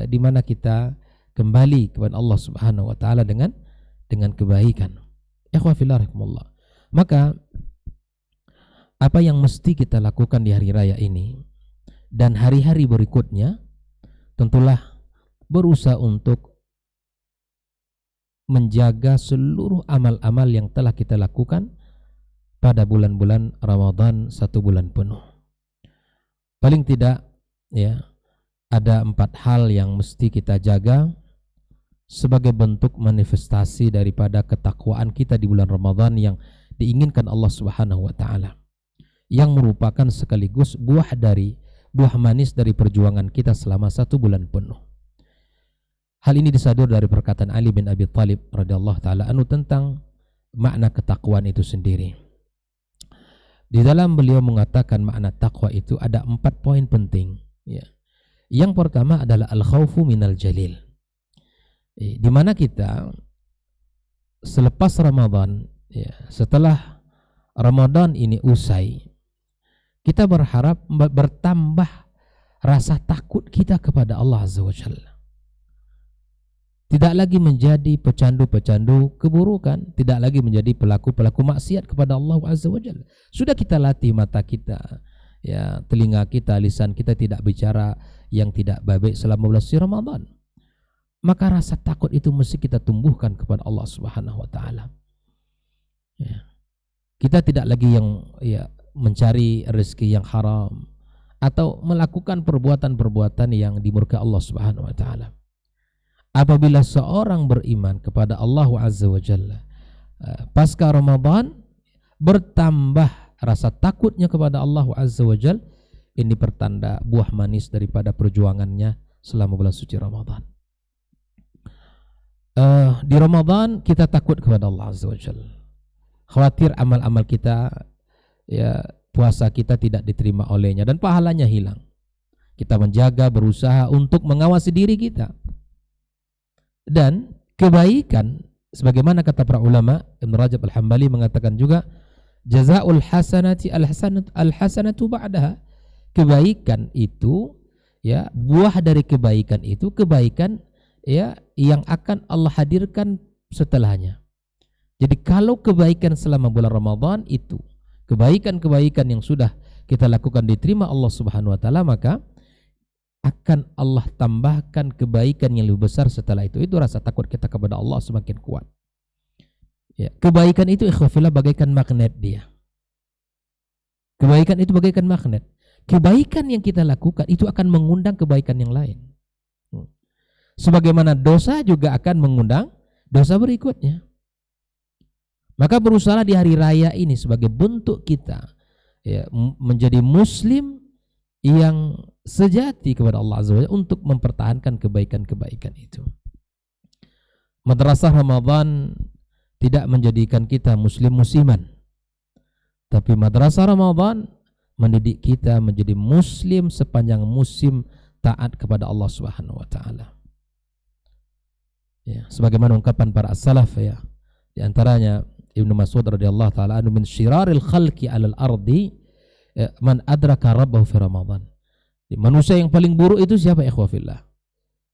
di mana kita kembali kepada Allah Subhanahu wa taala dengan kebaikan. Ikhwah fillah rahimakumullah. Maka apa yang mesti kita lakukan di hari raya ini dan hari-hari berikutnya, tentulah berusaha untuk menjaga seluruh amal-amal yang telah kita lakukan pada bulan-bulan Ramadan 1 bulan penuh. Paling tidak, ya, ada 4 hal yang mesti kita jaga sebagai bentuk manifestasi daripada ketakwaan kita di bulan Ramadan yang diinginkan Allah Subhanahu wa taala, yang merupakan sekaligus buah manis dari perjuangan kita selama 1 bulan penuh. Hal ini disadur dari perkataan Ali bin Abi Thalib radhiyallahu taala anhu tentang makna ketakwaan itu sendiri. Di dalam beliau mengatakan makna takwa itu ada 4 poin penting, ya. Yang pertama adalah al-khaufu minal jalil, di mana kita selepas Ramadan, ya, setelah Ramadan ini usai, kita berharap bertambah rasa takut kita kepada Allah Azza wa Jalla. Tidak lagi menjadi pecandu-pecandu keburukan, tidak lagi menjadi pelaku-pelaku maksiat kepada Allah Azza wa Jalla. Sudah kita latih mata kita, ya, telinga kita, lisan kita tidak bicara yang tidak baik selama bulan suci Ramadan. Maka rasa takut itu mesti kita tumbuhkan kepada Allah Subhanahu wa taala. Ya. Kita tidak lagi yang, ya, mencari rezeki yang haram atau melakukan perbuatan-perbuatan yang dimurkai Allah Subhanahu wa taala. Apabila seorang beriman kepada Allah Azza wa Jalla pasca Ramadan, bertambah rasa takutnya kepada Allah Azza wa Jalla, ini pertanda buah manis daripada perjuangannya selama bulan suci Ramadan. Di Ramadan kita takut kepada Allah Azza wa Jalla, khawatir amal-amal kita, ya, puasa kita tidak diterima olehnya dan pahalanya hilang. Kita menjaga, berusaha untuk mengawasi diri kita. Dan kebaikan, sebagaimana kata para ulama, Ibn Rajab Al-Hambali mengatakan juga, jazaa'ul hasanati al-hasanatu ba'daha. Kebaikan itu, ya, buah dari kebaikan itu, kebaikan, ya, yang akan Allah hadirkan setelahnya. Jadi kalau kebaikan selama bulan Ramadan itu, kebaikan-kebaikan yang sudah kita lakukan diterima Allah Subhanahu wa taala, maka akan Allah tambahkan kebaikan yang lebih besar setelah itu. Itu rasa takut kita kepada Allah semakin kuat. Ya, kebaikan itu ikhwafillah bagaikan magnet dia. Kebaikan itu bagaikan magnet. Kebaikan yang kita lakukan itu akan mengundang kebaikan yang lain. Sebagaimana dosa juga akan mengundang dosa berikutnya. Maka berusaha di hari raya ini sebagai bentuk kita, ya, menjadi muslim yang sejati kepada Allah Azza wa Jalla untuk mempertahankan kebaikan-kebaikan itu. Madrasah Ramadan tidak menjadikan kita muslim-musliman, tapi madrasah Ramadan mendidik kita menjadi muslim sepanjang musim taat kepada Allah Subhanahu wa taala. Ya, sebagaimana ungkapan para as-salaf, ya, di antaranya Ibnu Mas'ud radhiyallahu taala anhu, min syiraril khalqi 'alal ardi man adraka rabbahu fi Ramadan. Manusia yang paling buruk itu siapa, ikhwafillah?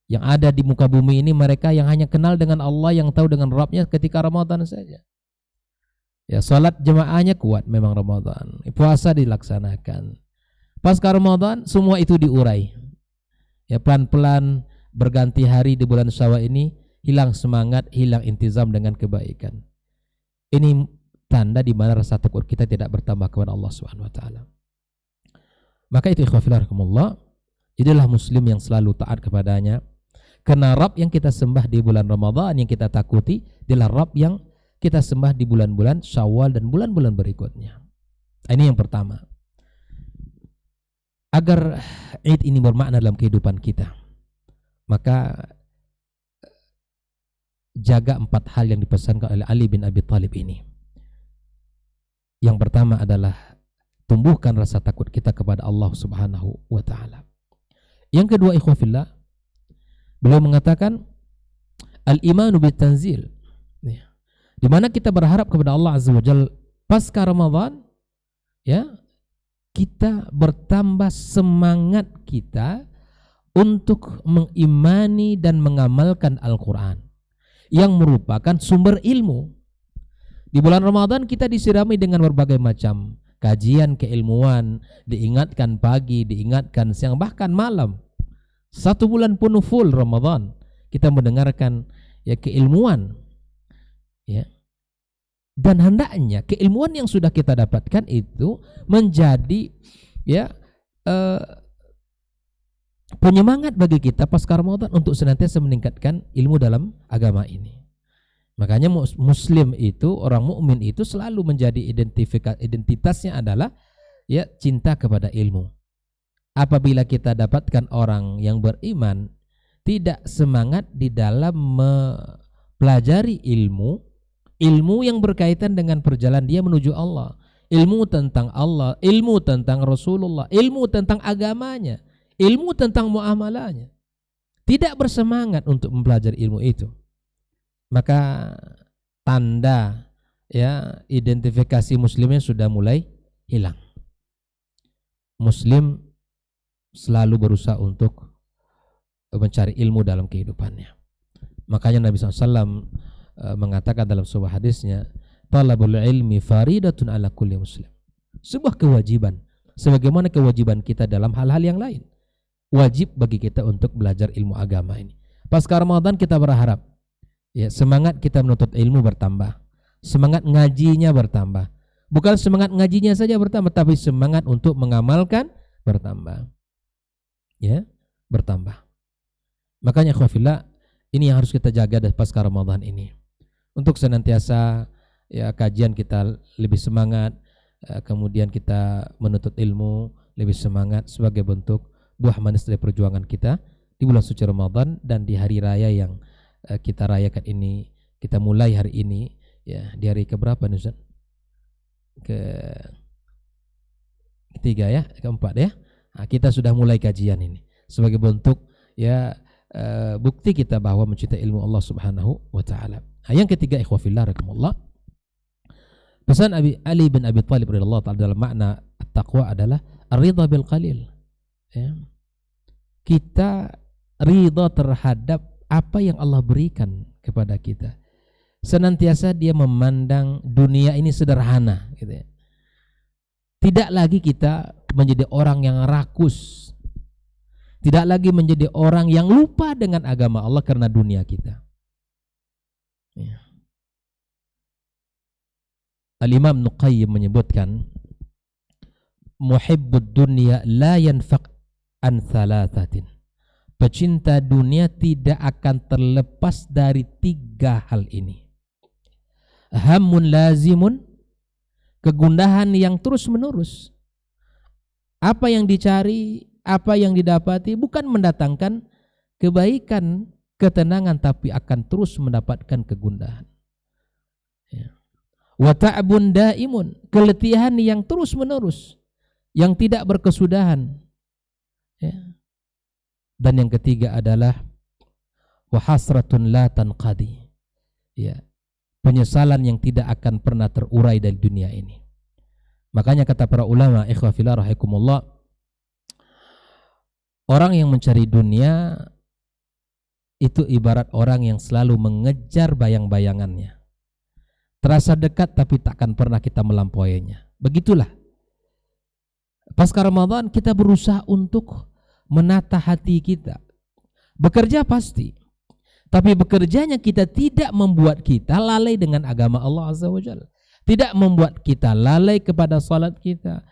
Yang ada di muka bumi ini mereka yang hanya kenal dengan Allah, yang tahu dengan Rabbnya ketika Ramadan saja. Ya, salat jemaahnya kuat memang Ramadan, puasa dilaksanakan. Pasca Ramadan semua itu diurai. Ya, pelan-pelan berganti hari di bulan Syawal ini hilang semangat, hilang intizam dengan kebaikan. Ini tanda di mana rasa takut kita tidak bertambah kepada Allah Subhanahu wa taala. Maka itu ikhwafillah rahimakumullah, jadilah muslim yang selalu taat kepadanya. Karena Rabb yang kita sembah di bulan Ramadan, yang kita takuti adalah Rabb yang kita sembah di bulan-bulan Syawal dan bulan-bulan berikutnya. Ini yang pertama. Agar Id ini bermakna dalam kehidupan kita, maka jaga 4 hal yang dipesankan oleh Ali bin Abi Thalib ini. Yang pertama adalah tumbuhkan rasa takut kita kepada Allah Subhanahu wa taala. Yang kedua, ikhwafillah, beliau mengatakan al-imanu bitanzil, di mana kita berharap kepada Allah Azza wa Jalla pasca Ramadan, ya, kita bertambah semangat kita untuk mengimani dan mengamalkan Al-Quran yang merupakan sumber ilmu. Di bulan Ramadan kita disirami dengan berbagai macam kajian keilmuan, diingatkan pagi, diingatkan siang, bahkan malam. 1 bulan penuh full Ramadan kita mendengarkan ya keilmuan, ya. Dan hendaknya keilmuan yang sudah kita dapatkan itu menjadi ya penyemangat bagi kita pasca Ramadan untuk senantiasa meningkatkan ilmu dalam agama ini. Makanya muslim itu, orang mukmin itu selalu menjadi identitasnya adalah ya cinta kepada ilmu. Apabila kita dapatkan orang yang beriman tidak semangat di dalam mempelajari ilmu yang berkaitan dengan perjalanan dia menuju Allah, ilmu tentang Allah, ilmu tentang Rasulullah, ilmu tentang agamanya, ilmu tentang muamalahnya, tidak bersemangat untuk mempelajari ilmu itu, maka tanda ya identifikasi muslimnya sudah mulai hilang. Muslim selalu berusaha untuk mencari ilmu dalam kehidupannya. Makanya Nabi SAW mengatakan dalam sebuah hadisnya, talabul ilmi faridatun ala kulli muslim, sebuah kewajiban sebagaimana kewajiban kita dalam hal-hal yang lain. Wajib bagi kita untuk belajar ilmu agama ini. Pasca Ramadan kita berharap ya semangat kita menuntut ilmu bertambah, semangat ngajinya bertambah. Bukan semangat ngajinya saja bertambah, tapi semangat untuk mengamalkan bertambah, ya, bertambah. Makanya khawfillah, ini yang harus kita jaga dari pasca Ramadan ini, untuk senantiasa ya kajian kita lebih semangat, kemudian kita menuntut ilmu lebih semangat sebagai bentuk buah manis dari perjuangan kita di bulan suci Ramadan dan di hari raya yang kita rayakan ini. Kita mulai hari ini ya, di hari keberapa nih Ustaz? Ketiga ya, keempat ya. Nah, kita sudah mulai kajian ini sebagai bentuk ya bukti kita bahwa mencintai ilmu Allah Subhanahu wa taala. Nah, yang ketiga, ikhwafillah rahimakumullah, pesan Ali bin Abi Thalib radhiyallahu taala dalam makna taqwa adalah ar-ridha bil qalil. Ya. Kita ridha terhadap apa yang Allah berikan kepada kita. Senantiasa dia memandang dunia ini sederhana, gitu ya. Tidak lagi kita menjadi orang yang rakus, tidak lagi menjadi orang yang lupa dengan agama Allah karena dunia kita. Ya. Al-Imam Ibnu Qayyim menyebutkan, muhibbud dunya la yanfaq an thalathatin. Pecinta dunia tidak akan terlepas dari 3 hal ini. Hammun lazimun, kegundahan yang terus menerus. Apa yang dicari, apa yang didapati bukan mendatangkan kebaikan, ketenangan, tapi akan terus mendapatkan kegundahan. Ya. Wa ta'bun daimun, keletihan yang terus menerus, yang tidak berkesudahan. Ya. Dan yang ketiga adalah wa hasratun la tanqadi, ya, penyesalan yang tidak akan pernah terurai dari dunia ini. Makanya kata para ulama, ikhwafillah rahikumullah, orang yang mencari dunia itu ibarat orang yang selalu mengejar bayang-bayangannya. Terasa dekat tapi takkan pernah kita melampauinya. Begitulah. Pasca Ramadan kita berusaha untuk menata hati kita. Bekerja pasti, tapi bekerjanya kita tidak membuat kita lalai dengan agama Allah Azza wa Jalla. Tidak membuat kita lalai kepada salat kita,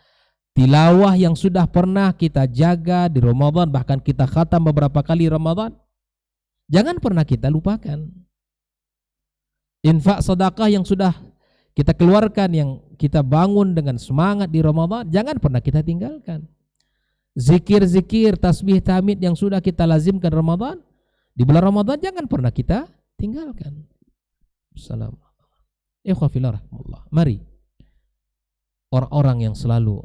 tilawah yang sudah pernah kita jaga di Ramadan, bahkan kita khatam beberapa kali Ramadan. Jangan pernah kita lupakan. Infak sedekah yang sudah kita keluarkan, yang kita bangun dengan semangat di Ramadan, jangan pernah kita tinggalkan. Zikir-zikir, tasbih, tahmid yang sudah kita lazimkan Ramadan, di bulan Ramadan jangan pernah kita tinggalkan. Assalamualaikum. Mari orang-orang yang selalu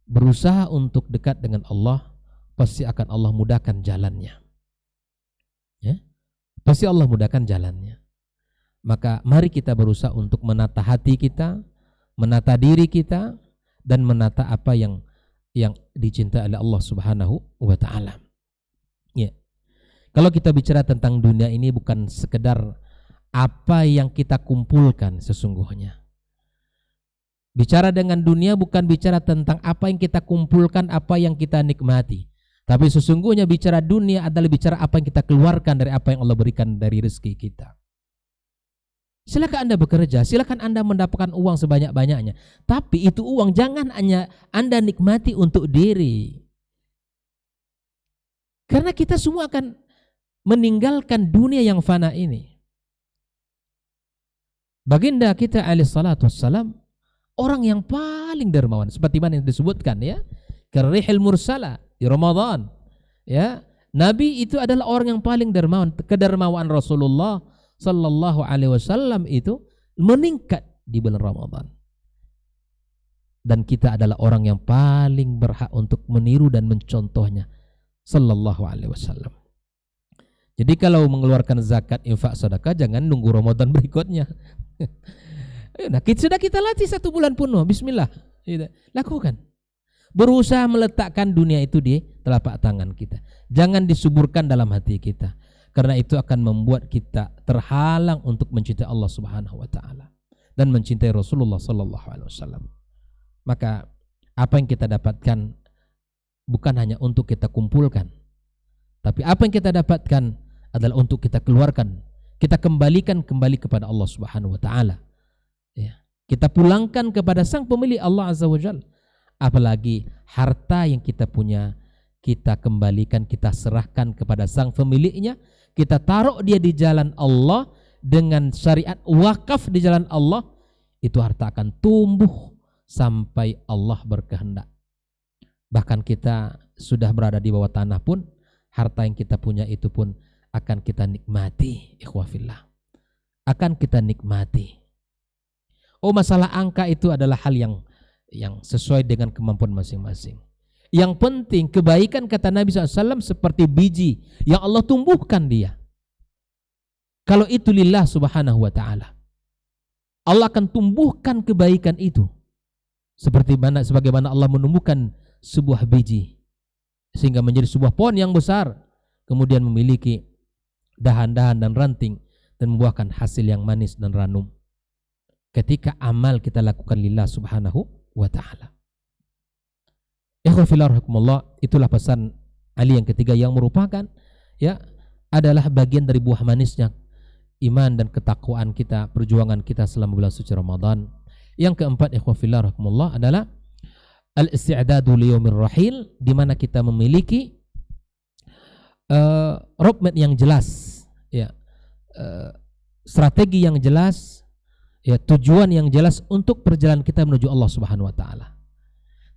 berusaha untuk dekat dengan Allah, pasti akan Allah mudahkan jalannya. Pasti Allah mudahkan jalannya. Maka mari kita berusaha untuk menata hati kita, menata diri kita, dan menata apa yang dicintai oleh Allah Subhanahu wa taala. Kalau kita bicara tentang dunia ini, bukan sekedar apa yang kita kumpulkan sesungguhnya. Bicara dengan dunia bukan bicara tentang apa yang kita kumpulkan, apa yang kita nikmati. Tapi sesungguhnya bicara dunia adalah bicara apa yang kita keluarkan dari apa yang Allah berikan dari rezeki kita. Silakan Anda bekerja, silakan Anda mendapatkan uang sebanyak-banyaknya. Tapi itu uang jangan hanya Anda nikmati untuk diri. Karena kita semua akan meninggalkan dunia yang fana ini. Baginda kita alaihi salatu wassalam orang yang paling dermawan, seperti mana yang disebutkan karihil mursala di Ramadan. Nabi itu adalah orang yang paling dermawan. Kedermawan Rasulullah sallallahu alaihi wasallam itu meningkat di bulan Ramadan. Dan kita adalah orang yang paling berhak untuk meniru dan mencontohnya sallallahu alaihi wasallam. Jadi kalau mengeluarkan zakat, infak, sedekah jangan nunggu Ramadan berikutnya. Nah, sudah kita latih 1 bulan penuh, bismillah, lakukan. Berusaha meletakkan dunia itu di telapak tangan kita. Jangan disuburkan dalam hati kita. Karena itu akan membuat kita terhalang untuk mencintai Allah Subhanahu wa taala dan mencintai Rasulullah sallallahu alaihi wasallam. Maka apa yang kita dapatkan bukan hanya untuk kita kumpulkan, tapi apa yang kita dapatkan adalah untuk kita keluarkan, kita kembalikan kembali kepada Allah Subhanahu wa taala. Kita pulangkan kepada Sang Pemilik Allah Azza wa Jalla. Apalagi harta yang kita punya, kita kembalikan, kita serahkan kepada Sang Pemiliknya, kita taruh dia di jalan Allah dengan syariat wakaf di jalan Allah, itu harta akan tumbuh sampai Allah berkehendak. Bahkan kita sudah berada di bawah tanah pun, harta yang kita punya itu pun akan kita nikmati, ikhwafillah. Akan kita nikmati. Oh, masalah angka itu adalah hal yang sesuai dengan kemampuan masing-masing. Yang penting kebaikan, kata Nabi SAW, seperti biji yang Allah tumbuhkan dia. Kalau itu lillah subhanahu wa ta'ala, Allah akan tumbuhkan kebaikan itu. Sebagaimana Allah menumbuhkan sebuah biji sehingga menjadi sebuah pohon yang besar, kemudian memiliki dahan-dahan dan ranting dan membuahkan hasil yang manis dan ranum. Ketika amal kita lakukan lillah subhanahu wa ta'ala. Itulah pesan Ali yang ketiga, yang merupakan adalah bagian dari buah manisnya iman dan ketakwaan kita, perjuangan kita selama bulan suci Ramadan. Yang keempat, ikhwafillah adalah al-isti'dadu liyaumir rahil, di mana kita memiliki roadmap yang jelas, strategi yang jelas, tujuan yang jelas untuk perjalanan kita menuju Allah Subhanahu wa taala.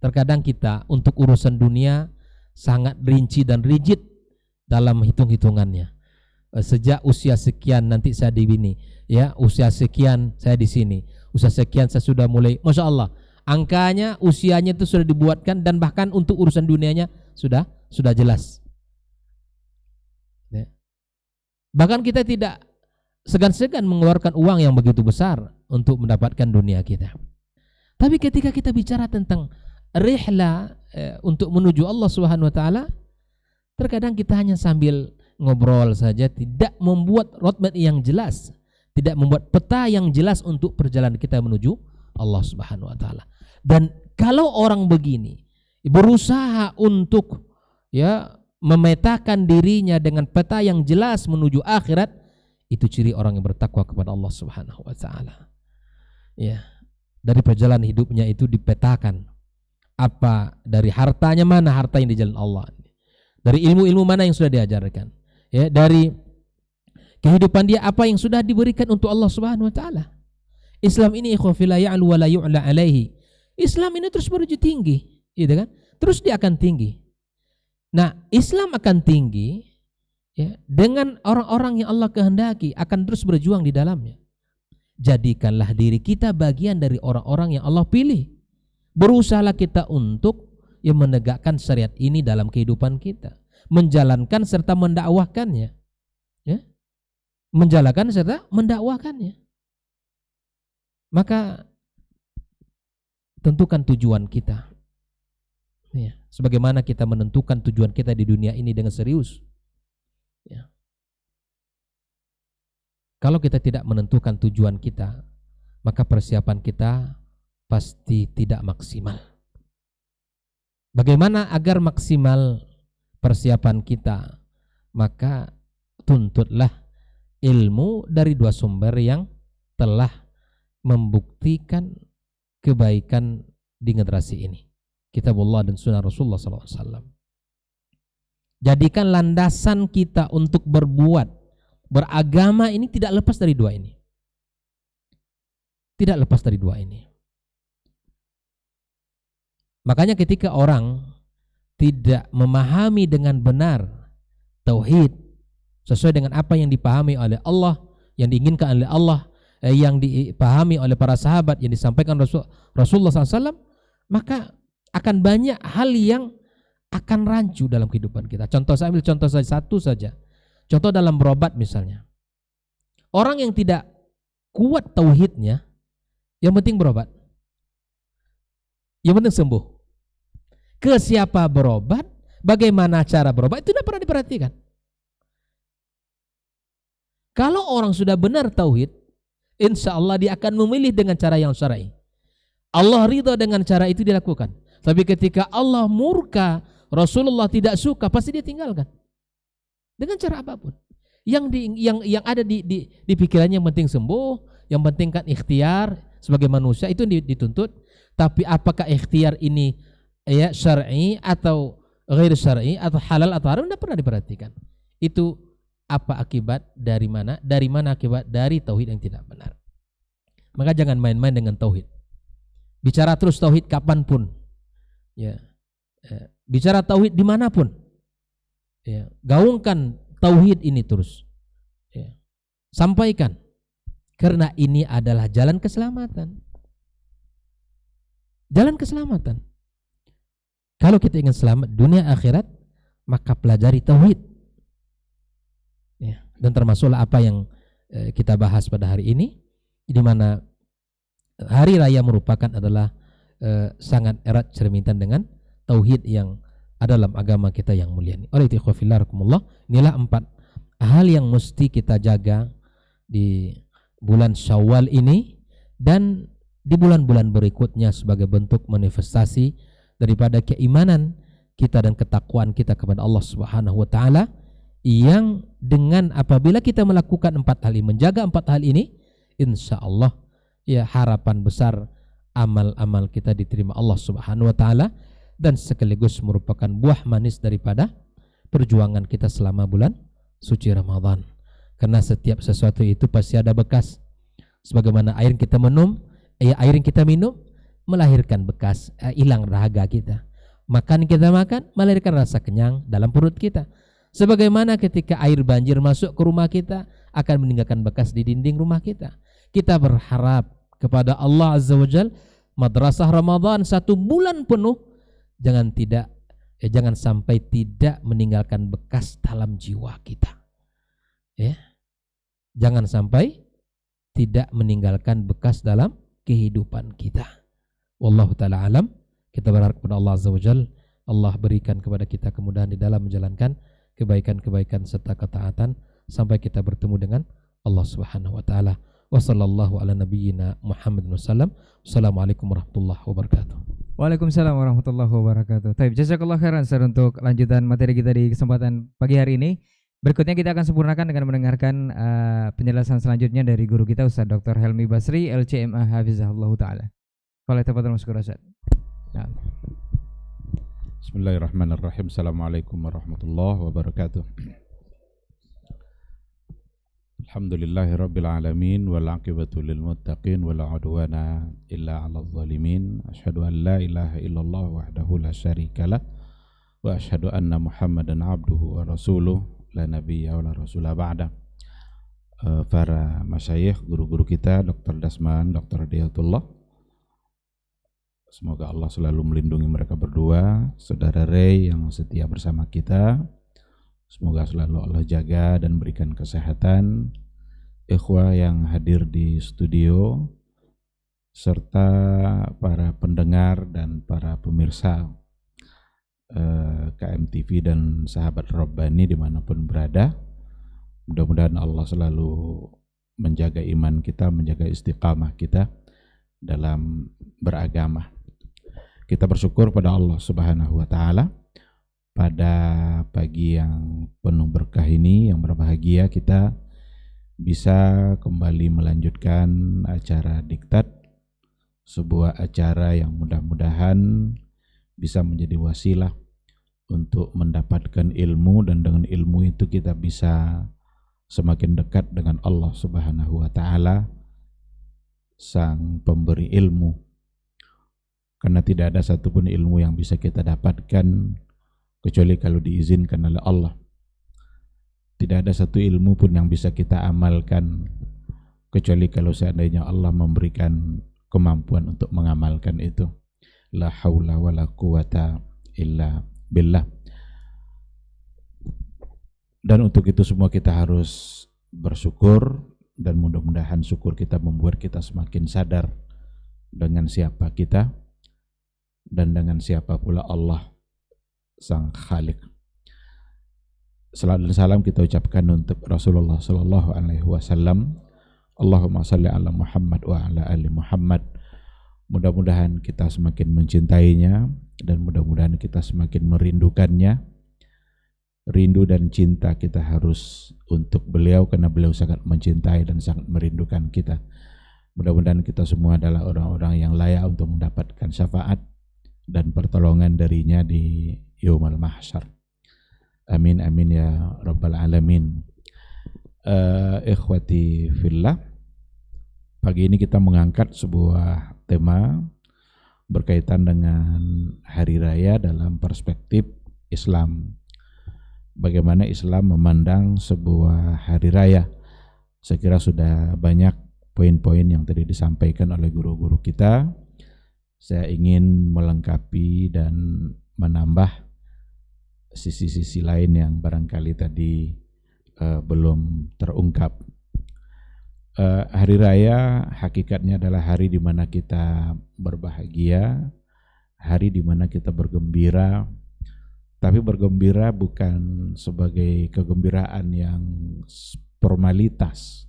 Terkadang kita untuk urusan dunia sangat rinci dan rigid dalam hitung-hitungannya. Sejak usia sekian nanti saya di sini, usia sekian saya di sini, usia sekian saya sudah mulai, masya Allah, angkanya, usianya itu sudah dibuatkan, dan bahkan untuk urusan dunianya sudah jelas. Bahkan kita tidak segan-segan mengeluarkan uang yang begitu besar untuk mendapatkan dunia kita. Tapi ketika kita bicara tentang rihla untuk menuju Allah Subhanahu wa taala, terkadang kita hanya sambil ngobrol saja, tidak membuat roadmap yang jelas, tidak membuat peta yang jelas untuk perjalanan kita menuju Allah Subhanahu wa taala. Dan kalau orang begini berusaha untuk memetakan dirinya dengan peta yang jelas menuju akhirat, itu ciri orang yang bertakwa kepada Allah Subhanahu wa taala. Dari perjalanan hidupnya itu dipetakan, apa dari hartanya, mana harta yang di jalan Allah, dari ilmu-ilmu mana yang sudah diajarkan, ya dari kehidupan dia apa yang sudah diberikan untuk Allah Subhanahu wa taala. Islam ini ikhwan fillah ya'lu wa la yu'la alaihi. Islam ini terus menuju tinggi, gitu kan? Terus dia akan tinggi. Nah, Islam akan tinggi ya, dengan orang-orang yang Allah kehendaki akan terus berjuang di dalamnya. Jadikanlah diri kita bagian dari orang-orang yang Allah pilih. Berusahalah kita untuk yang menegakkan syariat ini dalam kehidupan kita, menjalankan serta mendakwahkannya, ya, menjalankan serta mendakwahkannya. Maka tentukan tujuan kita, ya, sebagaimana kita menentukan tujuan kita di dunia ini dengan serius. Ya. Kalau kita tidak menentukan tujuan kita, maka persiapan kita pasti tidak maksimal. Bagaimana agar maksimal persiapan kita? Maka tuntutlah ilmu dari dua sumber yang telah membuktikan kebaikan di generasi ini, Kitabullah dan Sunnah Rasulullah SAW. Jadikan landasan kita untuk beragama ini tidak lepas dari dua ini. Tidak lepas dari dua ini. Makanya ketika orang tidak memahami dengan benar tauhid sesuai dengan apa yang dipahami oleh Allah, yang diinginkan oleh Allah, yang dipahami oleh para sahabat, yang disampaikan Rasulullah SAW, maka akan banyak hal yang akan rancu dalam kehidupan kita. Saya ambil contoh saja, satu saja. Contoh dalam berobat misalnya. Orang yang tidak kuat tauhidnya, yang penting berobat, yang penting sembuh. Ke siapa berobat, bagaimana cara berobat, itu tidak pernah diperhatikan. Kalau orang sudah benar tauhid, insya Allah dia akan memilih dengan cara yang syar'i. Allah ridha dengan cara itu dilakukan. Tapi ketika Allah murka, Rasulullah tidak suka, pasti dia tinggalkan. Dengan cara apapun. Yang ada di pikirannya yang penting sembuh, yang penting kan ikhtiar sebagai manusia itu dituntut. Tapi apakah ikhtiar ini ya syar'i atau ghair syar'i atau halal atau haram, tidak pernah diperhatikan. Itu apa akibat dari mana? Dari mana akibat dari tauhid yang tidak benar. Maka jangan main-main dengan tauhid. Bicara terus tauhid kapanpun. Ya. Bicara tauhid dimanapun. Ya. Gaungkan tauhid ini terus. Ya. Sampaikan. Karena ini adalah jalan keselamatan. Jalan keselamatan. Kalau kita ingin selamat dunia akhirat, maka pelajari tauhid. Ya, dan termasuklah apa yang kita bahas pada hari ini, di mana hari raya merupakan adalah sangat erat cerminan dengan tauhid yang ada dalam agama kita yang mulia ini. Oleh itu inilah 4 hal yang mesti kita jaga di bulan Syawal ini dan di bulan-bulan berikutnya sebagai bentuk manifestasi daripada keimanan kita dan ketakwaan kita kepada Allah Subhanahu wa taala, yang dengan apabila kita melakukan 4 hal ini, menjaga 4 hal ini, insya Allah ya harapan besar amal-amal kita diterima Allah Subhanahu wa taala dan sekaligus merupakan buah manis daripada perjuangan kita selama bulan suci Ramadan. Karena setiap sesuatu itu pasti ada bekas. Sebagaimana air yang kita minum, air yang kita minum melahirkan bekas, hilang dahaga kita. Makan kita makan melahirkan rasa kenyang dalam perut kita. Sebagaimana ketika air banjir masuk ke rumah kita akan meninggalkan bekas di dinding rumah kita. Kita berharap kepada Allah Azza wa Jal, madrasah Ramadan 1 bulan penuh jangan sampai tidak meninggalkan bekas dalam jiwa kita. Ya. Jangan sampai tidak meninggalkan bekas dalam kehidupan kita. Wallahu taala alam. Kita berharap kepada Allah Azza wa Jal, Allah berikan kepada kita kemudahan di dalam menjalankan kebaikan-kebaikan serta ketaatan sampai kita bertemu dengan Allah Subhanahu wa taala. Wa sallallahu ala nabiyyina Muhammad wasallam. Assalamualaikum warahmatullahi wabarakatuh. Waalaikumsalam warahmatullahi wabarakatuh. Baik, jazakallahu khairan Ustaz untuk lanjutan materi kita di kesempatan pagi hari ini. Berikutnya kita akan sempurnakan dengan mendengarkan penjelasan selanjutnya dari guru kita Ustaz Dr. Helmi Basri LCMA Hafizahullah taala. Qala tafadhal Mas Ustaz. Nah. Bismillahirrahmanirrahim. Assalamualaikum warahmatullahi wabarakatuh. Alhamdulillahirabbil alamin wal aqibatu lil muttaqin wala udwana illa 'alal zalimin. Asyhadu an la ilaha illallah wahdahu la syarikalah wa asyhadu anna Muhammadan 'abduhu wa rasuluh la nabiyya wa la rasula ba'da. Para masyayikh, guru-guru kita, Dr. Dasman, Dr. Hidayatullah, semoga Allah selalu melindungi mereka berdua. Saudara Ray yang setia bersama kita, semoga selalu Allah jaga dan berikan kesehatan. Ikhwah yang hadir di studio, serta para pendengar dan para pemirsa KMTV dan sahabat Rabbani dimanapun berada. Mudah-mudahan Allah selalu menjaga iman kita, menjaga istiqamah kita dalam beragama. Kita bersyukur pada Allah Subhanahu wa Ta'ala pada pagi yang penuh berkah ini, yang berbahagia, kita bisa kembali melanjutkan acara Diktat, sebuah acara yang mudah-mudahan bisa menjadi wasilah untuk mendapatkan ilmu, dan dengan ilmu itu kita bisa semakin dekat dengan Allah Subhanahu wa Ta'ala, Sang Pemberi ilmu. Karena tidak ada satupun ilmu yang bisa kita dapatkan kecuali kalau diizinkan oleh Allah. Tidak ada satu ilmu pun yang bisa kita amalkan kecuali kalau seandainya Allah memberikan kemampuan untuk mengamalkan itu. La haula wa la quwata illa billah. Dan untuk itu semua kita harus bersyukur, dan mudah-mudahan syukur kita membuat kita semakin sadar dengan siapa kita dan dengan siapa pula Allah Sang Khalik. Salam dan salam kita ucapkan untuk Rasulullah sallallahu alaihi wasallam. Allahumma shalli ala Muhammad wa ala ali Muhammad. Mudah-mudahan kita semakin mencintainya, dan mudah-mudahan kita semakin merindukannya. Rindu dan cinta kita harus untuk beliau, karena beliau sangat mencintai dan sangat merindukan kita. Mudah-mudahan kita semua adalah orang-orang yang layak untuk mendapatkan syafaat dan pertolongan darinya di yaumul mahsyar. Amin amin ya rabbal alamin. Ikhwati fillah, pagi ini kita mengangkat sebuah tema berkaitan dengan hari raya dalam perspektif Islam. Bagaimana Islam memandang sebuah hari raya. Saya kira sudah banyak poin-poin yang tadi disampaikan oleh guru-guru kita. Saya ingin melengkapi dan menambah sisi-sisi lain yang barangkali tadi belum terungkap. Hari raya hakikatnya adalah hari di mana kita berbahagia, hari di mana kita bergembira. Tapi bergembira bukan sebagai kegembiraan yang formalitas,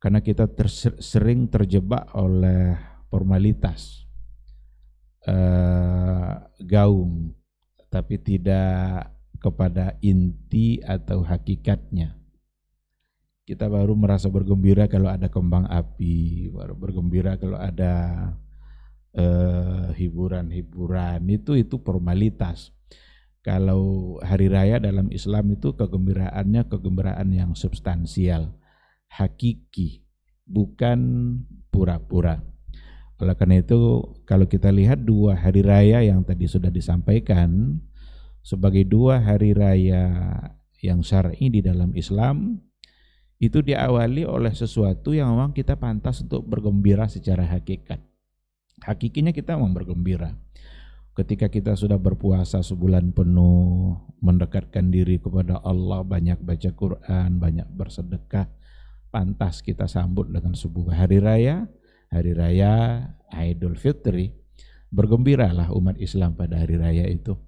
karena kita sering terjebak oleh formalitas, gaung, tapi tidak kepada inti atau hakikatnya. Kita baru merasa bergembira kalau ada kembang api, baru bergembira kalau ada hiburan-hiburan, itu formalitas. Kalau hari raya dalam Islam itu kegembiraannya kegembiraan yang substansial, hakiki, bukan pura-pura. Oleh karena itu, kalau kita lihat dua hari raya yang tadi sudah disampaikan sebagai dua hari raya yang syar'i di dalam Islam, itu diawali oleh sesuatu yang memang kita pantas untuk bergembira secara hakikat. Hakikinya kita mau bergembira. Ketika kita sudah berpuasa sebulan penuh, mendekatkan diri kepada Allah, banyak baca Quran, banyak bersedekah, pantas kita sambut dengan sebuah hari raya Idul Fitri. Bergembiralah umat Islam pada hari raya itu.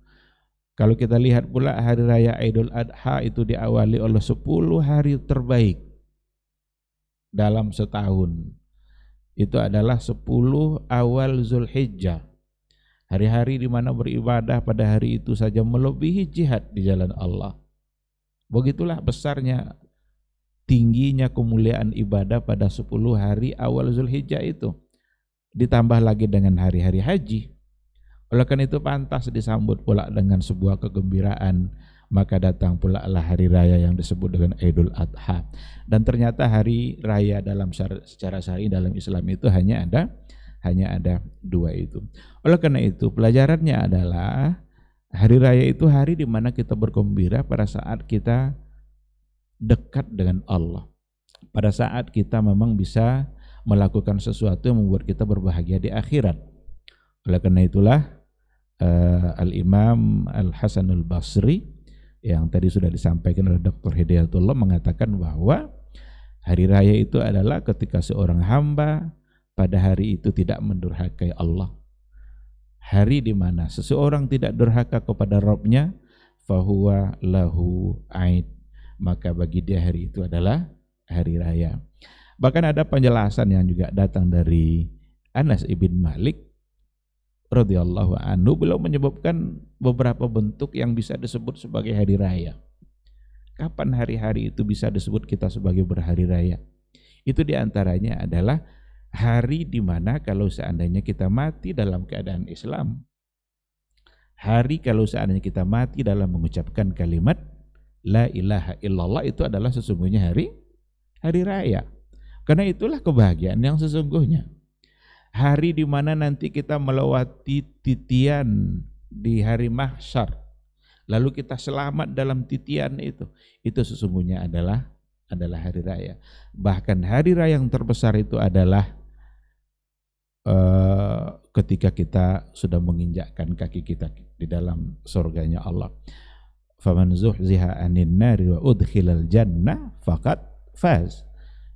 Kalau kita lihat pula hari raya Idul Adha itu diawali oleh 10 hari terbaik dalam setahun. Itu adalah 10 awal Zulhijjah, hari-hari di mana beribadah pada hari itu saja melebihi jihad di jalan Allah. Begitulah besarnya, tingginya kemuliaan ibadah pada 10 hari awal Zulhijjah itu, ditambah lagi dengan hari-hari haji. Oleh karena itu pantas disambut pula dengan sebuah kegembiraan maka datang pula lah hari raya yang disebut dengan Idul Adha. Dan ternyata hari raya secara syar'i dalam Islam itu hanya ada 2 itu. Oleh karena itu pelajarannya adalah hari raya itu hari di mana kita bergembira pada saat kita dekat dengan Allah. Pada saat kita memang bisa melakukan sesuatu yang membuat kita berbahagia di akhirat. Oleh karena itulah Al-Imam Al-Hasan Al-Basri yang tadi sudah disampaikan oleh Dr. Hidayatullah mengatakan bahwa hari raya itu adalah ketika seorang hamba pada hari itu tidak mendurhakai Allah. Hari di mana seseorang tidak durhaka kepada Rabb-nya, fahuwa lahu aid, maka bagi dia hari itu adalah hari raya. Bahkan ada penjelasan yang juga datang dari Anas ibn Malik radhiyallahu anhu, beliau menyebutkan beberapa bentuk yang bisa disebut sebagai hari raya. Kapan hari-hari itu bisa disebut kita sebagai berhari raya? Itu diantaranya adalah hari di mana kalau seandainya kita mati dalam keadaan Islam, hari kalau seandainya kita mati dalam mengucapkan kalimat la ilaha illallah, itu adalah sesungguhnya hari raya. Karena itulah kebahagiaan yang sesungguhnya. Hari di mana nanti kita melewati titian di hari mahsyar, lalu kita selamat dalam titian itu sesungguhnya adalah hari raya. Bahkan hari raya yang terbesar itu adalah ketika kita sudah menginjakkan kaki kita di dalam surganya Allah. Faman zuhziha 'anil nari wa udkhilal jannah faqad faz.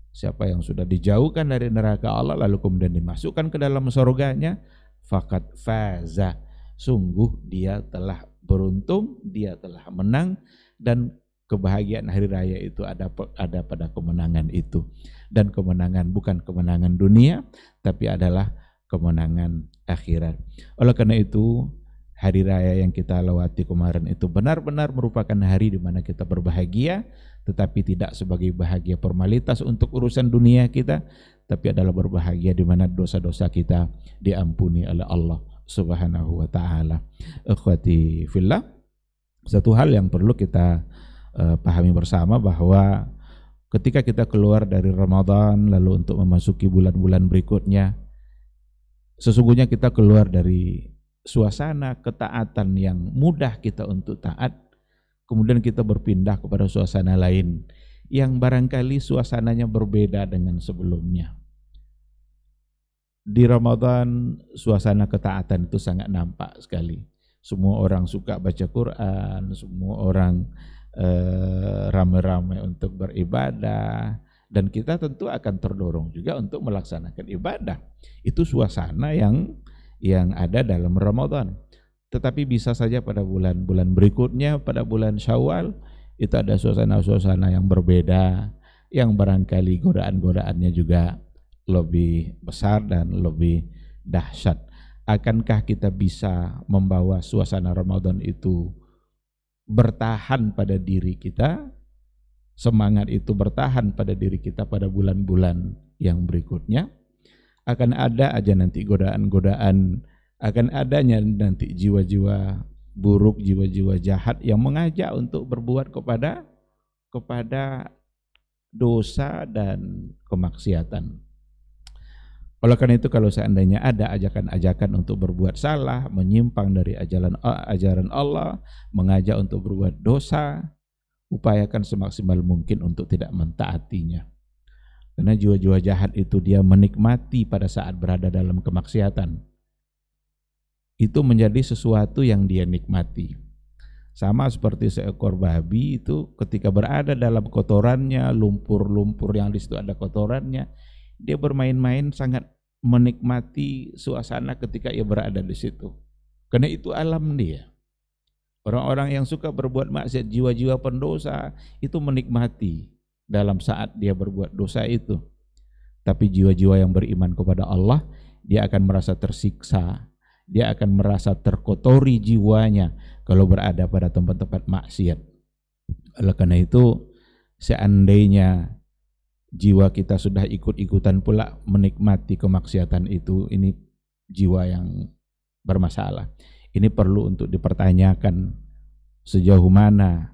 Siapa yang sudah dijauhkan dari neraka Allah lalu kemudian dimasukkan ke dalam surganya, faqad faza, sungguh dia telah beruntung, dia telah menang. Dan kebahagiaan hari raya itu ada pada kemenangan itu. Dan kemenangan bukan kemenangan dunia, tapi adalah kemenangan akhirat. Oleh karena itu hari raya yang kita lewati kemarin itu benar-benar merupakan hari di mana kita berbahagia, tetapi tidak sebagai bahagia formalitas untuk urusan dunia kita, tapi adalah berbahagia di mana dosa-dosa kita diampuni oleh Allah Subhanahu wa taala. Ikhwati fillah, satu hal yang perlu kita pahami bersama bahwa ketika kita keluar dari Ramadan lalu untuk memasuki bulan-bulan berikutnya, sesungguhnya kita keluar dari suasana ketaatan yang mudah kita untuk taat, kemudian kita berpindah kepada suasana lain yang barangkali suasananya berbeda dengan sebelumnya. Di Ramadan suasana ketaatan itu sangat nampak sekali. Semua orang suka baca Quran, semua orang ramai-ramai untuk beribadah, dan kita tentu akan terdorong juga untuk melaksanakan ibadah. Itu suasana yang ada dalam Ramadan. Tetapi bisa saja pada bulan-bulan berikutnya, pada bulan Syawal, itu ada suasana-suasana yang berbeda, yang barangkali godaan-godaannya juga lebih besar dan lebih dahsyat. Akankah kita bisa membawa suasana Ramadan itu bertahan pada diri kita, semangat itu bertahan pada diri kita pada bulan-bulan yang berikutnya? Akan ada aja nanti godaan-godaan, akan adanya nanti jiwa-jiwa buruk, jiwa-jiwa jahat yang mengajak untuk berbuat kepada dosa dan kemaksiatan. Oleh karena itu kalau seandainya ada ajakan-ajakan untuk berbuat salah, menyimpang dari ajaran Allah, mengajak untuk berbuat dosa, upayakan semaksimal mungkin untuk tidak mentaatinya. Karena jiwa-jiwa jahat itu dia menikmati pada saat berada dalam kemaksiatan. Itu menjadi sesuatu yang dia nikmati. Sama seperti seekor babi itu ketika berada dalam kotorannya, lumpur-lumpur yang di situ ada kotorannya, dia bermain-main sangat menikmati suasana ketika ia berada di situ. Karena itu alam dia. Orang-orang yang suka berbuat maksiat, jiwa-jiwa pendosa itu menikmati dalam saat dia berbuat dosa itu. Tapi jiwa-jiwa yang beriman kepada Allah, dia akan merasa tersiksa, dia akan merasa terkotori jiwanya kalau berada pada tempat-tempat maksiat. Oleh karena itu, seandainya jiwa kita sudah ikut-ikutan pula menikmati kemaksiatan itu, ini jiwa yang bermasalah. Ini perlu untuk dipertanyakan sejauh mana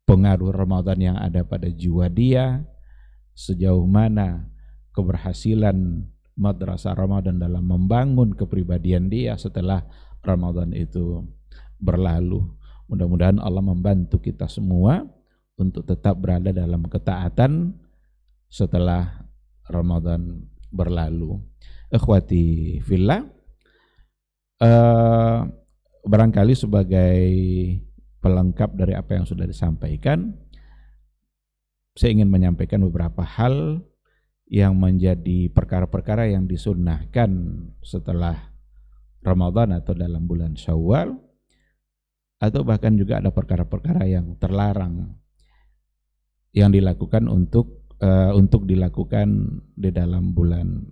pengaruh Ramadan yang ada pada jiwa dia, sejauh mana keberhasilan madrasah Ramadan dalam membangun kepribadian dia setelah Ramadan itu berlalu. Mudah-mudahan Allah membantu kita semua untuk tetap berada dalam ketaatan setelah Ramadan berlalu. Ikhwati fillah, barangkali sebagai pelengkap dari apa yang sudah disampaikan, saya ingin menyampaikan beberapa hal yang menjadi perkara-perkara yang disunnahkan setelah Ramadan atau dalam bulan Syawal, atau bahkan juga ada perkara-perkara yang terlarang yang dilakukan untuk dilakukan di dalam bulan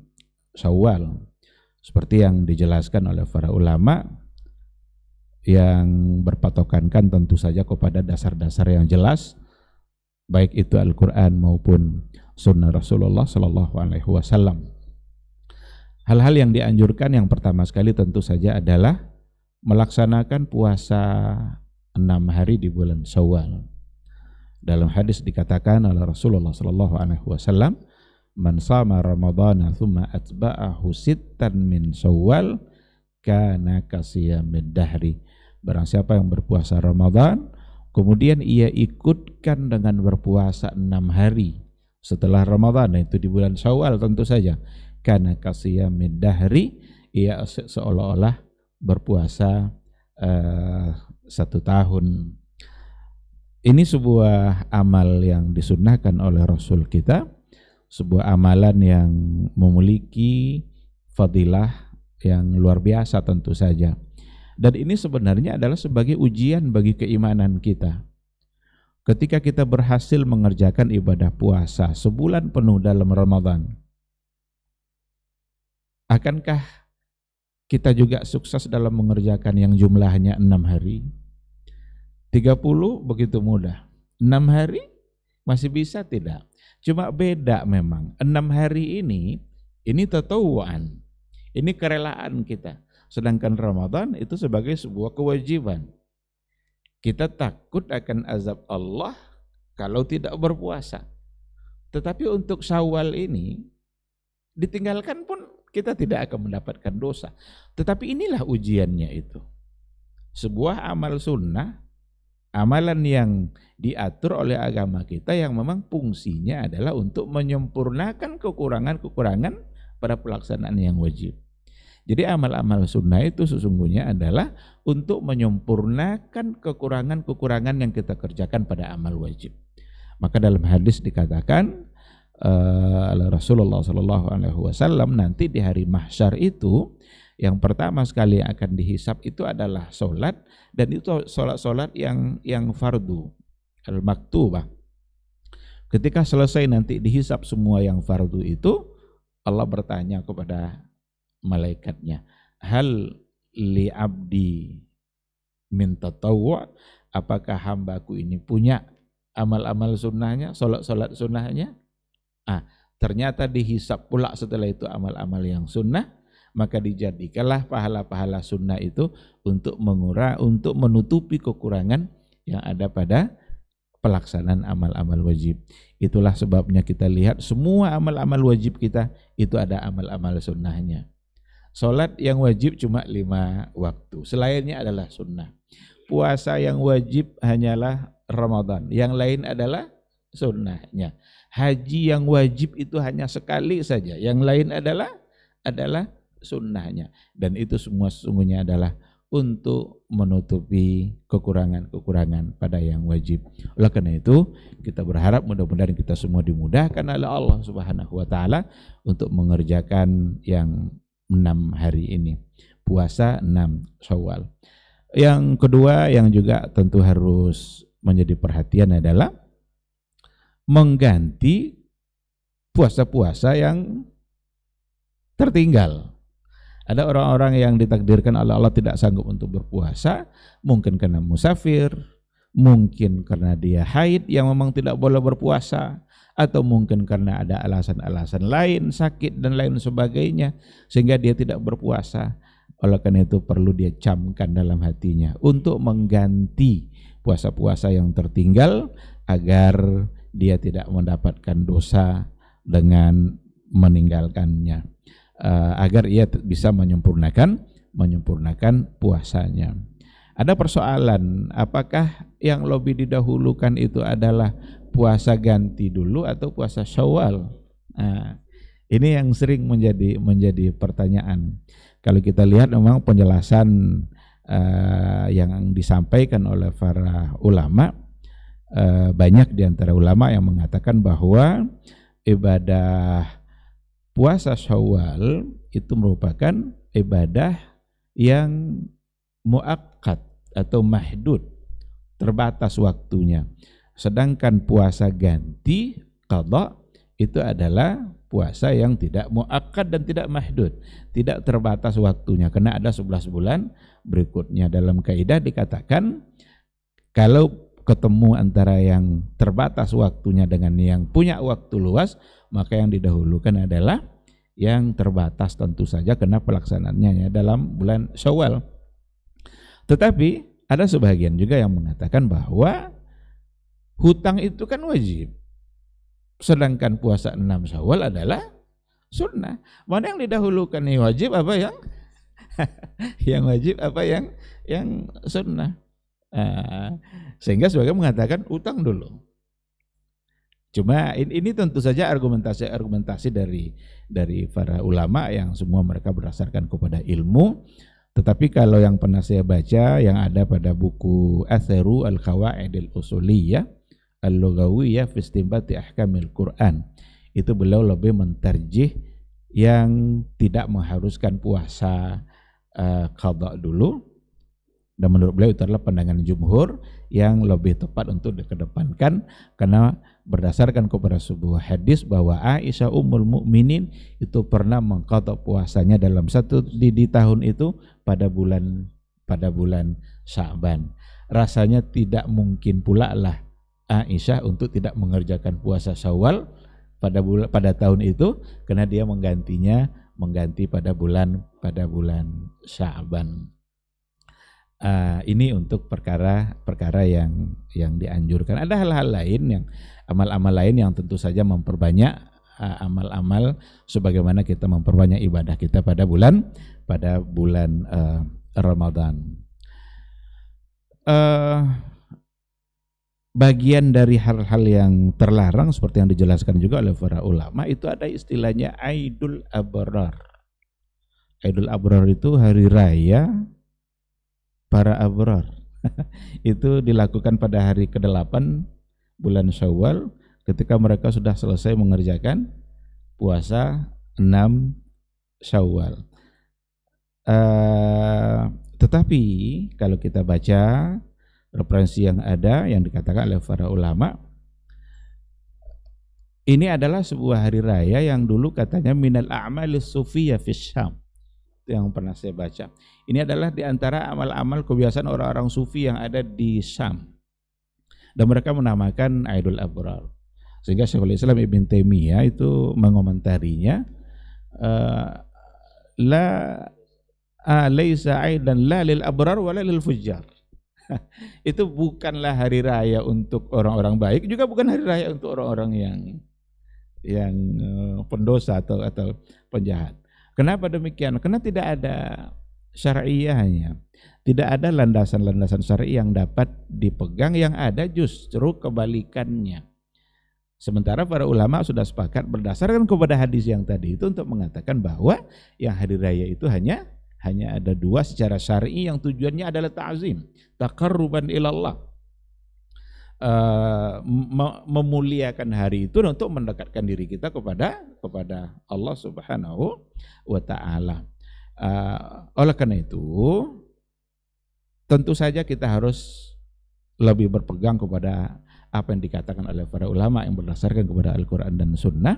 Syawal, seperti yang dijelaskan oleh para ulama yang berpatokankan tentu saja kepada dasar-dasar yang jelas, baik itu Al-Quran maupun Sunnah Rasulullah Sallallahu Alaihi Wasallam. Hal-hal yang dianjurkan yang pertama sekali tentu saja adalah melaksanakan puasa 6 hari di bulan Syawal. Dalam hadis dikatakan oleh Rasulullah Sallallahu Alaihi Wasallam, "Man shama Ramadhana thumma atba'ahu sittan min Syawal kana kasiyamid dahri." Barang siapa yang berpuasa Ramadan kemudian ia ikutkan dengan berpuasa 6 hari setelah Ramadan, itu di bulan Syawal tentu saja, kana kasiyamid dahri, ia seolah-olah berpuasa 1 tahun. Ini sebuah amal yang disunnahkan oleh Rasul kita, sebuah amalan yang memiliki fadilah yang luar biasa tentu saja. Dan ini sebenarnya adalah sebagai ujian bagi keimanan kita. Ketika kita berhasil mengerjakan ibadah puasa sebulan penuh dalam Ramadan, akankah kita juga sukses dalam mengerjakan yang jumlahnya 6 hari? 30 begitu mudah. 6 hari masih bisa tidak? Cuma beda memang. 6 hari ini tatawuan. Ini kerelaan kita. Sedangkan Ramadan itu sebagai sebuah kewajiban. Kita takut akan azab Allah kalau tidak berpuasa. Tetapi untuk Syawal ini ditinggalkan pun kita tidak akan mendapatkan dosa. Tetapi inilah ujiannya itu. Sebuah amal sunnah, amalan yang diatur oleh agama kita yang memang fungsinya adalah untuk menyempurnakan kekurangan-kekurangan pada pelaksanaan yang wajib. Jadi amal-amal sunnah itu sesungguhnya adalah untuk menyempurnakan kekurangan-kekurangan yang kita kerjakan pada amal wajib. Maka dalam hadis dikatakan oleh Rasulullah Sallallahu Alaihi Wasallam, nanti di hari mahsyar itu yang pertama sekali yang akan dihisab itu adalah solat, dan itu solat-solat yang fardu al-maktubah. Ketika selesai nanti dihisab semua yang fardu itu, Allah bertanya kepada malaikatnya, hal li abdi min tatawwu', apakah hambaku ini punya amal-amal sunnahnya, solat-solat sunnahnya? Ternyata dihisab pula setelah itu amal-amal yang sunnah, maka dijadikanlah pahala-pahala sunnah itu untuk menutupi kekurangan yang ada pada pelaksanaan amal-amal wajib. Itulah sebabnya kita lihat semua amal-amal wajib kita itu ada amal-amal sunnahnya. Salat yang wajib cuma 5 waktu, selainnya adalah sunnah. Puasa yang wajib hanyalah Ramadan, yang lain adalah sunnahnya. Haji yang wajib itu hanya sekali saja, yang lain adalah sunnahnya. Dan itu semua sesungguhnya adalah untuk menutupi kekurangan-kekurangan pada yang wajib. Oleh karena itu, kita berharap mudah-mudahan kita semua dimudahkan oleh Allah Subhanahu wa taala untuk mengerjakan yang 6 hari ini, puasa 6 Syawal. Yang kedua yang juga tentu harus menjadi perhatian adalah mengganti puasa-puasa yang tertinggal. Ada orang-orang yang ditakdirkan oleh Allah tidak sanggup untuk berpuasa, mungkin karena musafir, mungkin karena dia haid yang memang tidak boleh berpuasa, atau mungkin karena ada alasan-alasan lain, sakit dan lain sebagainya, sehingga dia tidak berpuasa. Oleh karena itu perlu dia camkan dalam hatinya untuk mengganti puasa-puasa yang tertinggal agar dia tidak mendapatkan dosa dengan meninggalkannya, agar ia bisa menyempurnakan puasanya. Ada persoalan, apakah yang lebih didahulukan itu adalah puasa ganti dulu atau puasa Syawal? Nah, ini yang sering menjadi pertanyaan. Kalau kita lihat memang penjelasan yang disampaikan oleh para ulama, banyak di antara ulama yang mengatakan bahwa ibadah puasa Syawal itu merupakan ibadah yang muakkad atau mahdud, terbatas waktunya. Sedangkan puasa ganti qadha itu adalah puasa yang tidak muakkad dan tidak mahdud, tidak terbatas waktunya, karena ada 11 bulan berikutnya. Dalam kaidah dikatakan kalau ketemu antara yang terbatas waktunya dengan yang punya waktu luas, maka yang didahulukan adalah yang terbatas, tentu saja karena pelaksanaannya dalam bulan Syawal. Tetapi ada sebagian juga yang mengatakan bahwa hutang itu kan wajib, sedangkan puasa 6 Syawal adalah sunnah. Mana yang didahulukan, yang wajib apa yang yang wajib apa yang sunnah? Sehingga sebagian mengatakan utang dulu. Cuma ini tentu saja argumentasi dari para ulama yang semua mereka berdasarkan kepada ilmu. Tetapi kalau yang pernah saya baca yang ada pada buku Atharu Al-Qawaid Al-Usuliyah Al-Lughawiyah fi Istinbati Ahkamil Quran, itu beliau lebih mentarjih yang tidak mengharuskan puasa qadha dulu, dan menurut beliau itu adalah pandangan jumhur yang lebih tepat untuk dikedepankan, karena berdasarkan kepada sebuah hadis bahwa Aisyah Ummul Mukminin itu pernah mengqadha puasanya dalam di tahun itu pada bulan Sya'ban. Rasanya tidak mungkin pula lah Aisyah untuk tidak mengerjakan puasa Syawal pada tahun itu, karena dia mengganti pada bulan Sya'ban. Ini untuk perkara yang dianjurkan. Ada hal-hal lain, yang amal-amal lain yang tentu saja memperbanyak amal-amal sebagaimana kita memperbanyak ibadah kita pada bulan Ramadan. Bagian dari hal-hal yang terlarang seperti yang dijelaskan juga oleh para ulama, itu ada istilahnya Aidul Abrar. Aidul Abrar itu hari raya para abrar. Itu dilakukan pada hari ke-8 bulan Syawal, ketika mereka sudah selesai mengerjakan puasa 6 Syawal. Tetapi kalau kita baca referensi yang ada yang dikatakan oleh para ulama, ini adalah sebuah hari raya yang dulu katanya minal a'malis sufiyah fis Syam. Itu yang pernah saya baca. Ini adalah di antara amal-amal kebiasaan orang-orang sufi yang ada di Syam, dan mereka menamakan Aidul Abrar. Sehingga Syekhul Islam Ibn Taimiyah itu mengomentarinya, laisa aidan la lil abrar wa la lil fujjar. Itu bukanlah hari raya untuk orang-orang baik, juga bukan hari raya untuk orang-orang yang pendosa atau penjahat. Kenapa demikian? Karena tidak ada syar'iyahnya, tidak ada landasan-landasan syar'i yang dapat dipegang, yang ada justru kebalikannya. Sementara para ulama sudah sepakat berdasarkan kepada hadis yang tadi itu untuk mengatakan bahwa yang hari raya itu hanya ada 2 secara syar'i, yang tujuannya adalah ta'zim, taqarruban ilallah, memuliakan hari itu untuk mendekatkan diri kita kepada Allah Subhanahu wa ta'ala. Oleh karena itu tentu saja kita harus lebih berpegang kepada apa yang dikatakan oleh para ulama yang berdasarkan kepada Al-Quran dan Sunnah,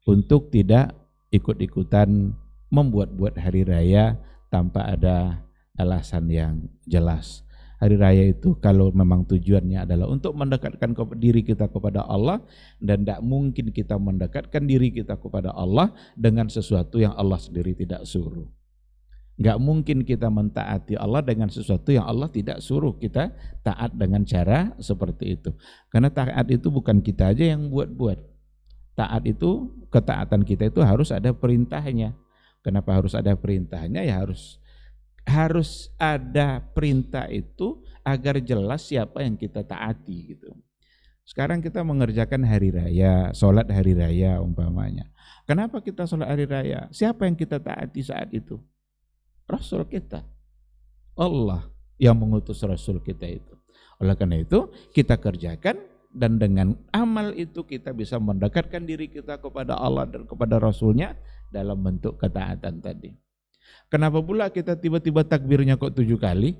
untuk tidak ikut-ikutan membuat-buat hari raya tanpa ada alasan yang jelas. Hari raya itu kalau memang tujuannya adalah untuk mendekatkan diri kita kepada Allah, dan tidak mungkin kita mendekatkan diri kita kepada Allah dengan sesuatu yang Allah sendiri tidak suruh. Nggak mungkin kita mentaati Allah dengan sesuatu yang Allah tidak suruh kita taat dengan cara seperti itu. Karena taat itu bukan kita aja yang buat-buat. Taat itu, ketaatan kita itu harus ada perintahnya. Kenapa harus ada perintahnya? Ya harus ada perintah itu agar jelas siapa yang kita taati gitu. Sekarang kita mengerjakan hari raya, sholat hari raya umpamanya. Kenapa kita sholat hari raya? Siapa yang kita taati saat itu? Rasul kita, Allah yang mengutus Rasul kita itu. Oleh karena itu kita kerjakan, dan dengan amal itu kita bisa mendekatkan diri kita kepada Allah dan kepada Rasulnya dalam bentuk ketaatan tadi. Kenapa pula kita tiba-tiba takbirnya kok 7 kali?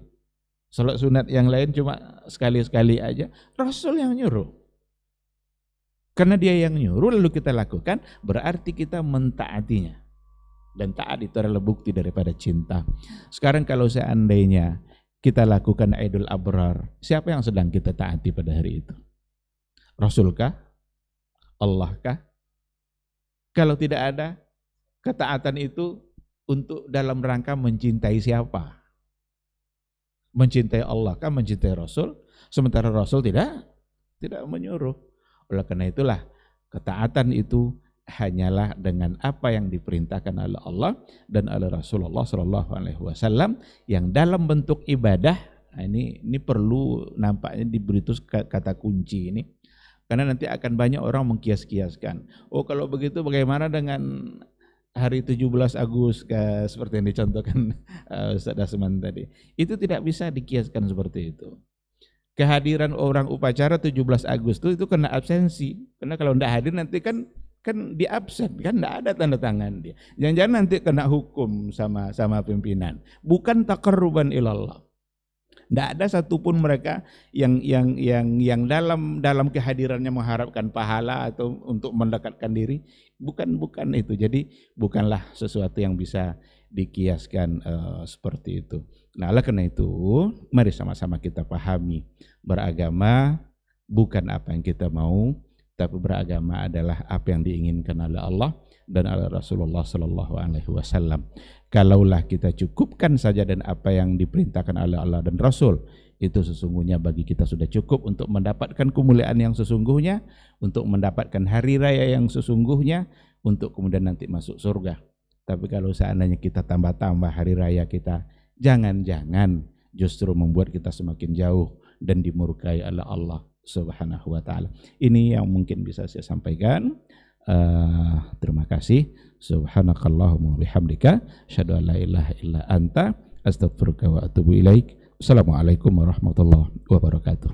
Salat sunat yang lain cuma sekali-sekali aja. Rasul yang nyuruh. Karena dia yang nyuruh lalu kita lakukan, berarti kita mentaatinya. Dan taat itu adalah bukti daripada cinta. Sekarang kalau seandainya kita lakukan Idul Abrar, siapa yang sedang kita taati pada hari itu? Rasulkah? Allahkah? Kalau tidak ada, ketaatan itu untuk dalam rangka mencintai siapa? Mencintai Allah kah? Mencintai Rasul? Sementara Rasul tidak menyuruh. Oleh karena itulah ketaatan itu hanyalah dengan apa yang diperintahkan oleh Allah dan oleh Rasulullah SAW yang dalam bentuk ibadah. Nah, ini perlu nampaknya diberi kata kunci ini, karena nanti akan banyak orang mengkias-kiaskan. Oh kalau begitu bagaimana dengan hari 17 Agustus seperti yang dicontohkan Ustaz Dasman tadi? Itu tidak bisa dikiaskan seperti itu. Kehadiran orang upacara 17 Agustus itu kena absensi, karena kalau tidak hadir nanti kan di absen, kan tidak ada tanda tangan dia. Jangan-jangan nanti kena hukum sama pimpinan. Bukan taqarruban ilallah. Tidak ada satupun mereka yang dalam kehadirannya mengharapkan pahala atau untuk mendekatkan diri. Bukan itu. Jadi bukanlah sesuatu yang bisa dikiaskan seperti itu. Nah, oleh karena itu, mari sama-sama kita pahami, beragama bukan apa yang kita mau, tapi beragama adalah apa yang diinginkan oleh Allah dan oleh Rasulullah SAW. Kalaulah kita cukupkan saja dan apa yang diperintahkan oleh Allah dan Rasul, itu sesungguhnya bagi kita sudah cukup untuk mendapatkan kemuliaan yang sesungguhnya, untuk mendapatkan hari raya yang sesungguhnya, untuk kemudian nanti masuk surga. Tapi kalau seandainya kita tambah-tambah hari raya kita, jangan-jangan justru membuat kita semakin jauh dan dimurkai oleh Allah Subhanahu wa ta'ala. Ini yang mungkin bisa saya sampaikan. Terima kasih. Subhanakallahumma bihamdika asyhadu an la ilaha illa anta astaghfiruka wa atubu ilaik. Assalamualaikum warahmatullahi wabarakatuh.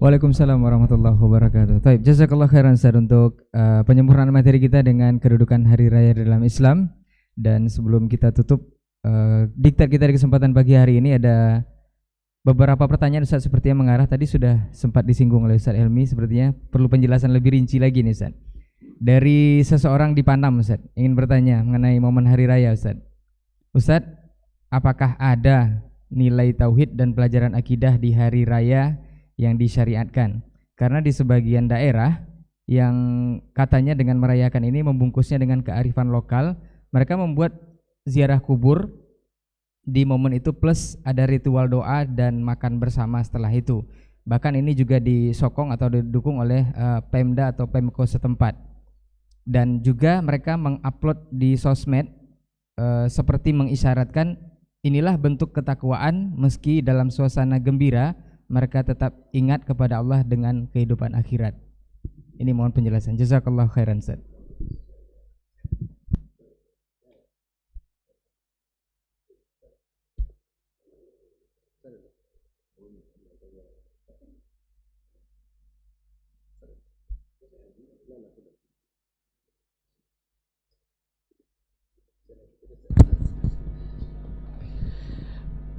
Waalaikumsalam warahmatullahi wabarakatuh. Baik, jazakallah khairan Ustaz untuk penyempurnaan materi kita dengan kedudukan hari raya dalam Islam. Dan sebelum kita tutup diktat kita di kesempatan pagi hari ini, ada beberapa pertanyaan Ustaz sepertinya mengarah, tadi sudah sempat disinggung oleh Ustaz Helmi, sepertinya perlu penjelasan lebih rinci lagi nih Ustaz. Dari seseorang di Panam Ustaz, ingin bertanya mengenai momen hari raya Ustaz. Ustaz, apakah ada nilai tauhid dan pelajaran akidah di hari raya yang disyariatkan? Karena di sebagian daerah yang katanya dengan merayakan ini membungkusnya dengan kearifan lokal, mereka membuat ziarah kubur di momen itu plus ada ritual doa dan makan bersama setelah itu. Bahkan ini juga disokong atau didukung oleh Pemda atau Pemko setempat. Dan juga mereka mengupload di sosmed seperti mengisyaratkan inilah bentuk ketakwaan, meski dalam suasana gembira mereka tetap ingat kepada Allah dengan kehidupan akhirat. Ini mohon penjelasan. Jazakallah khairan Ustaz.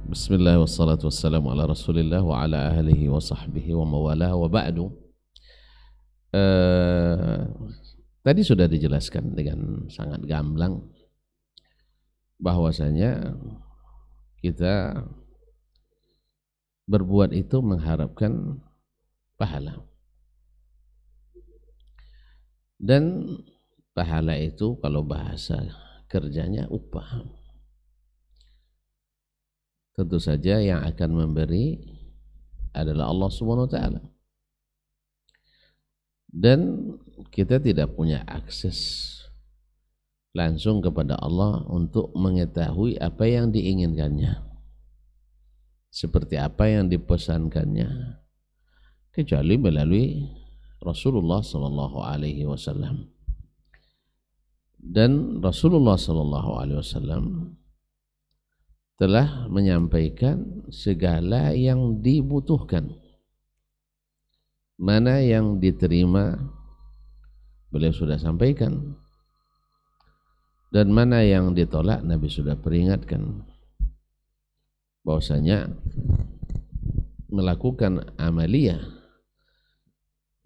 Bismillah wassalatu wassalamu ala rasulillah wa ala ahlihi wa sahbihi wa mawalah wa ba'du. Tadi sudah dijelaskan dengan sangat gamblang bahwasanya kita berbuat itu mengharapkan pahala, dan pahala itu kalau bahasa kerjanya upah. tentu saja yang akan memberi adalah Allah Subhanahu wa taala. Dan kita tidak punya akses langsung kepada Allah untuk mengetahui apa yang diinginkannya, seperti apa yang dipesankannya, kecuali melalui Rasulullah sallallahu alaihi wasallam. Dan Rasulullah sallallahu alaihi wasallam telah menyampaikan segala yang dibutuhkan. Mana yang diterima beliau sudah sampaikan, dan mana yang ditolak Nabi sudah peringatkan. Bahwasanya melakukan amaliyah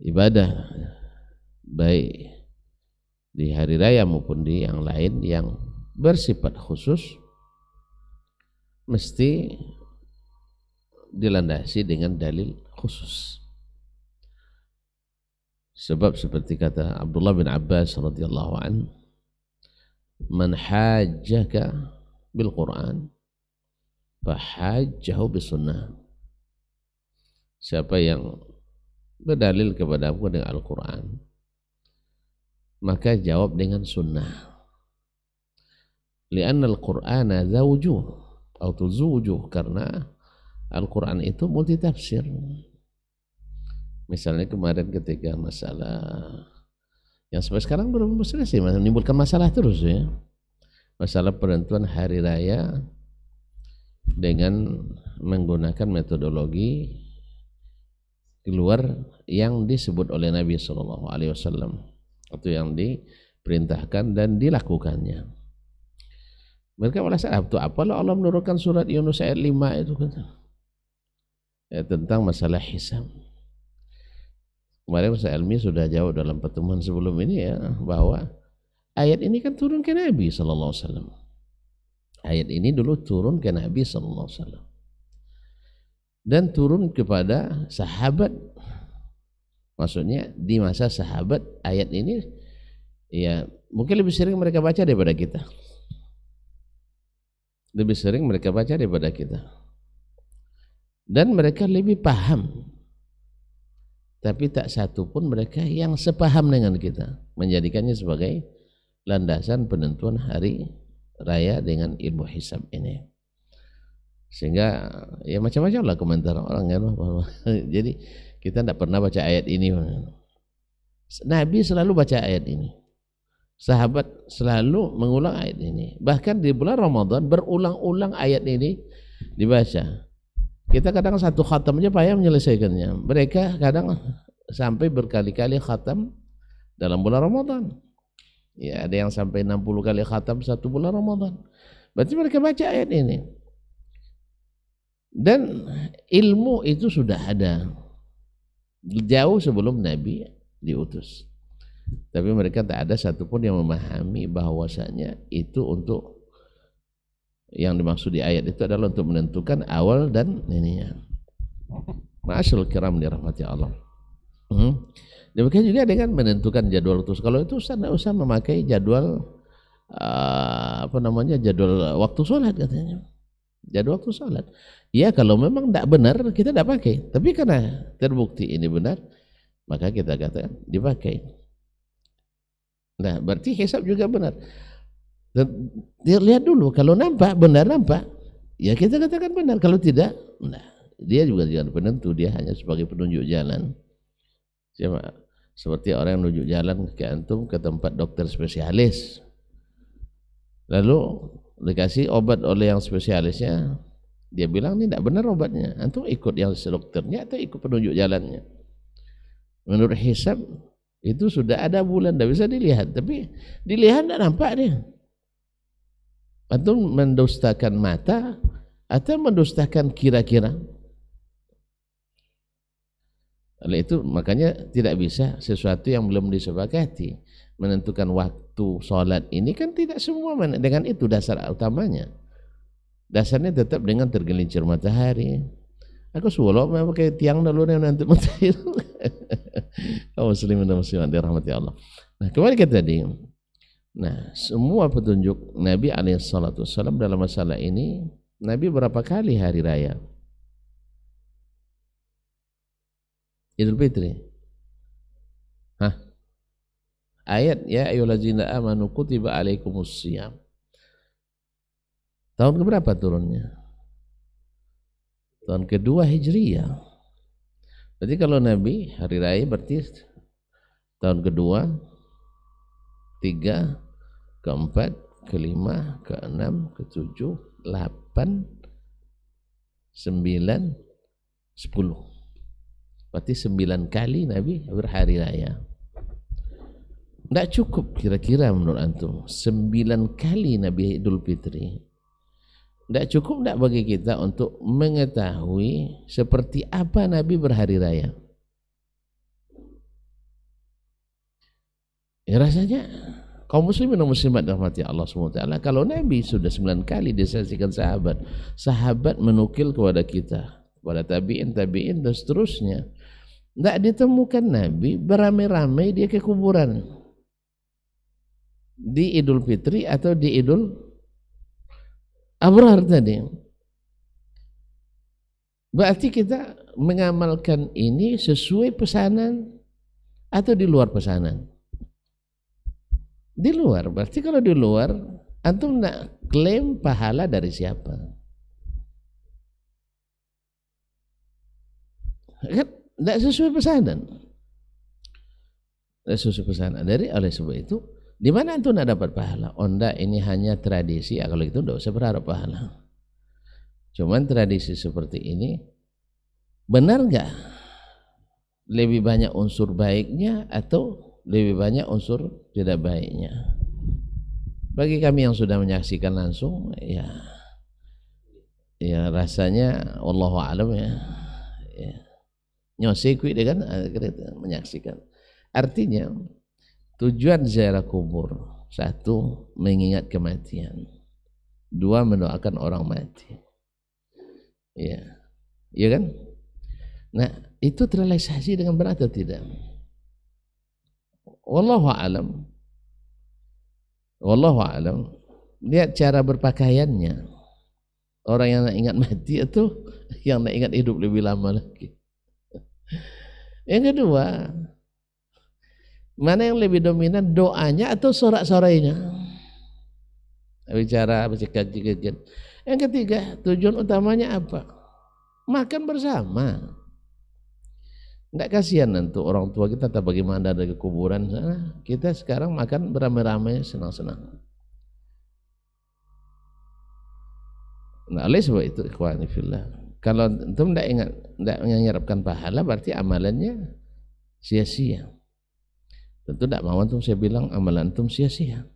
ibadah baik di hari raya maupun di yang lain yang bersifat khusus mesti dilandasi dengan dalil khusus. Sebab seperti kata Abdullah bin Abbas radhiyallahu anhu, man hajjaka bil Quran fahajjahu bis sunnah. Siapa yang berdalil kepadamu dengan Al-Quran, maka jawab dengan sunnah. Lianna al-Qur'ana zawjuh atau zujuh, karena Al-Quran itu multi tafsir. Misalnya kemarin ketika masalah yang sampai sekarang belum selesai, menimbulkan masalah terus ya, masalah penentuan hari raya dengan menggunakan metodologi keluar yang disebut oleh Nabi Sallallahu Alaihi Wasallam atau yang diperintahkan dan dilakukannya. Mereka merasa itu apalah Allah menurunkan surat Yunus ayat 5 itu kata ya, tentang masalah hisab. Kemarin Ustaz Elmi sudah jawab dalam pertemuan sebelum ini ya, bahwa ayat ini kan turun ke Nabi Sallallahu Alaihi Wasallam. Ayat ini dulu turun ke Nabi Sallallahu Alaihi Wasallam dan turun kepada sahabat. Maksudnya di masa sahabat ayat ini ya mungkin lebih sering mereka baca daripada kita. Lebih sering mereka baca daripada kita. Dan mereka lebih paham. Tapi tak satu pun mereka yang sepaham dengan kita, menjadikannya sebagai landasan penentuan hari raya dengan ilmu hisab ini. Sehingga ya macam-macam lah komentar orang kan. Jadi kita tidak pernah baca ayat ini. Nabi selalu baca ayat ini, sahabat selalu mengulang ayat ini. Bahkan di bulan Ramadan berulang-ulang ayat ini dibaca. Kita kadang satu khatam aja payah menyelesaikannya. Mereka kadang sampai berkali-kali khatam dalam bulan Ramadan. Ya, ada yang sampai 60 kali khatam satu bulan Ramadan. Berarti mereka baca ayat ini. Dan ilmu itu sudah ada jauh sebelum Nabi diutus. Tapi mereka tak ada satupun yang memahami bahwasanya itu untuk yang dimaksud di ayat itu adalah untuk menentukan awal dan ininya. Ma'asyarul kiram dirahmati Allah. Demikian juga dengan menentukan jadwal utus. Kalau itu Ustaz tidak usah memakai jadwal jadwal waktu sholat katanya. Jadwal waktu sholat. Ya kalau memang tidak benar kita tidak pakai. Tapi karena terbukti ini benar, maka kita katakan dipakai. Nah berarti hisab juga benar. Dan dia lihat dulu, kalau nampak benar nampak, ya kita katakan benar. Kalau tidak, nah dia juga jangan penentu, dia hanya sebagai penunjuk jalan. Siapa? Seperti orang yang menunjuk jalan ke antum ke tempat dokter spesialis, lalu dikasih obat oleh yang spesialisnya, dia bilang ini tidak benar obatnya, antum ikut yang dokternya atau ikut penunjuk jalannya. Menurut hisab itu sudah ada bulan, tidak bisa dilihat, tapi dilihat tidak nampak dia. Atau mendustakan mata atau mendustakan kira-kira. Oleh itu makanya tidak bisa sesuatu yang belum disepakati. Menentukan waktu sholat ini kan tidak semua dengan itu dasar utamanya. Dasarnya tetap dengan tergelincir matahari. Aku suwalo pakai tiang dulu nanti matahari. Kaum muslimin dan muslimat dirahmati Allah. Nah kembali ke tadi. Nah, semua petunjuk Nabi alaihissalatu wassalam dalam masalah ini Nabi berapa kali hari raya Idul Fitri? Hah? Ayat ya ayyuhallazina amanu kutiba alaikumusiyam. Tahun keberapa turunnya? Tahun kedua Hijriyah. Berarti kalau Nabi hari raya berarti tahun kedua, 3, keempat, kelima, keenam, ketujuh, 8, 9, 10. Berarti 9 kali Nabi berhari raya. Tidak cukup kira-kira menurut antum 9 kali Nabi Idul Fitri. Tidak cukup tidak bagi kita untuk mengetahui seperti apa Nabi berhari raya. Ya rasanya kaum muslimin dan muslimat rahmati Allah SWT, kalau Nabi sudah 9 kali disaksikan sahabat, sahabat menukil kepada kita, kepada tabi'in dan seterusnya, tidak ditemukan Nabi beramai-ramai dia ke kuburan di Idul Fitri atau di Idul Abrar tadi. Berarti kita mengamalkan ini sesuai pesanan atau di luar pesanan? Di luar. Berarti kalau di luar antum nak klaim pahala dari siapa? Kan tidak sesuai pesanan. Tidak sesuai pesanan. Oleh sebab itu, di mana antum nak dapat pahala? Oh enggak, ini hanya tradisi. Kalau itu tidak usah berharap pahala. Cuman tradisi seperti ini benar enggak? Lebih banyak unsur baiknya atau lebih banyak unsur tidak baiknya? Bagi kami yang sudah menyaksikan langsung, ya rasanya wallahu a'lam ya. Nyosekui dengan menyaksikan. Artinya tujuan ziarah kubur, 1, mengingat kematian, 2, mendoakan orang mati. Iya kan? Nah, itu terrealisasi dengan benar atau tidak? Wallahu a'lam. Wallahu a'lam. Lihat cara berpakaiannya. Orang yang nak ingat mati atau yang nak ingat hidup lebih lama lagi. Yang kedua, mana yang lebih dominan, doanya atau sorak-sorainya? Bicara kajian. Yang ketiga, tujuan utamanya apa? Makan bersama. Tidak kasihan nanti orang tua kita tak bagaimana dari kuburan sana. Kita sekarang makan beramai-ramai, senang-senang. Nah, oleh sebab itu ikhwani fillah, kalau antum tidak ingat, tidak mengharapkan pahala, berarti amalannya sia-sia. Tentu tidak mau antum saya bilang amalan antum sia-sia.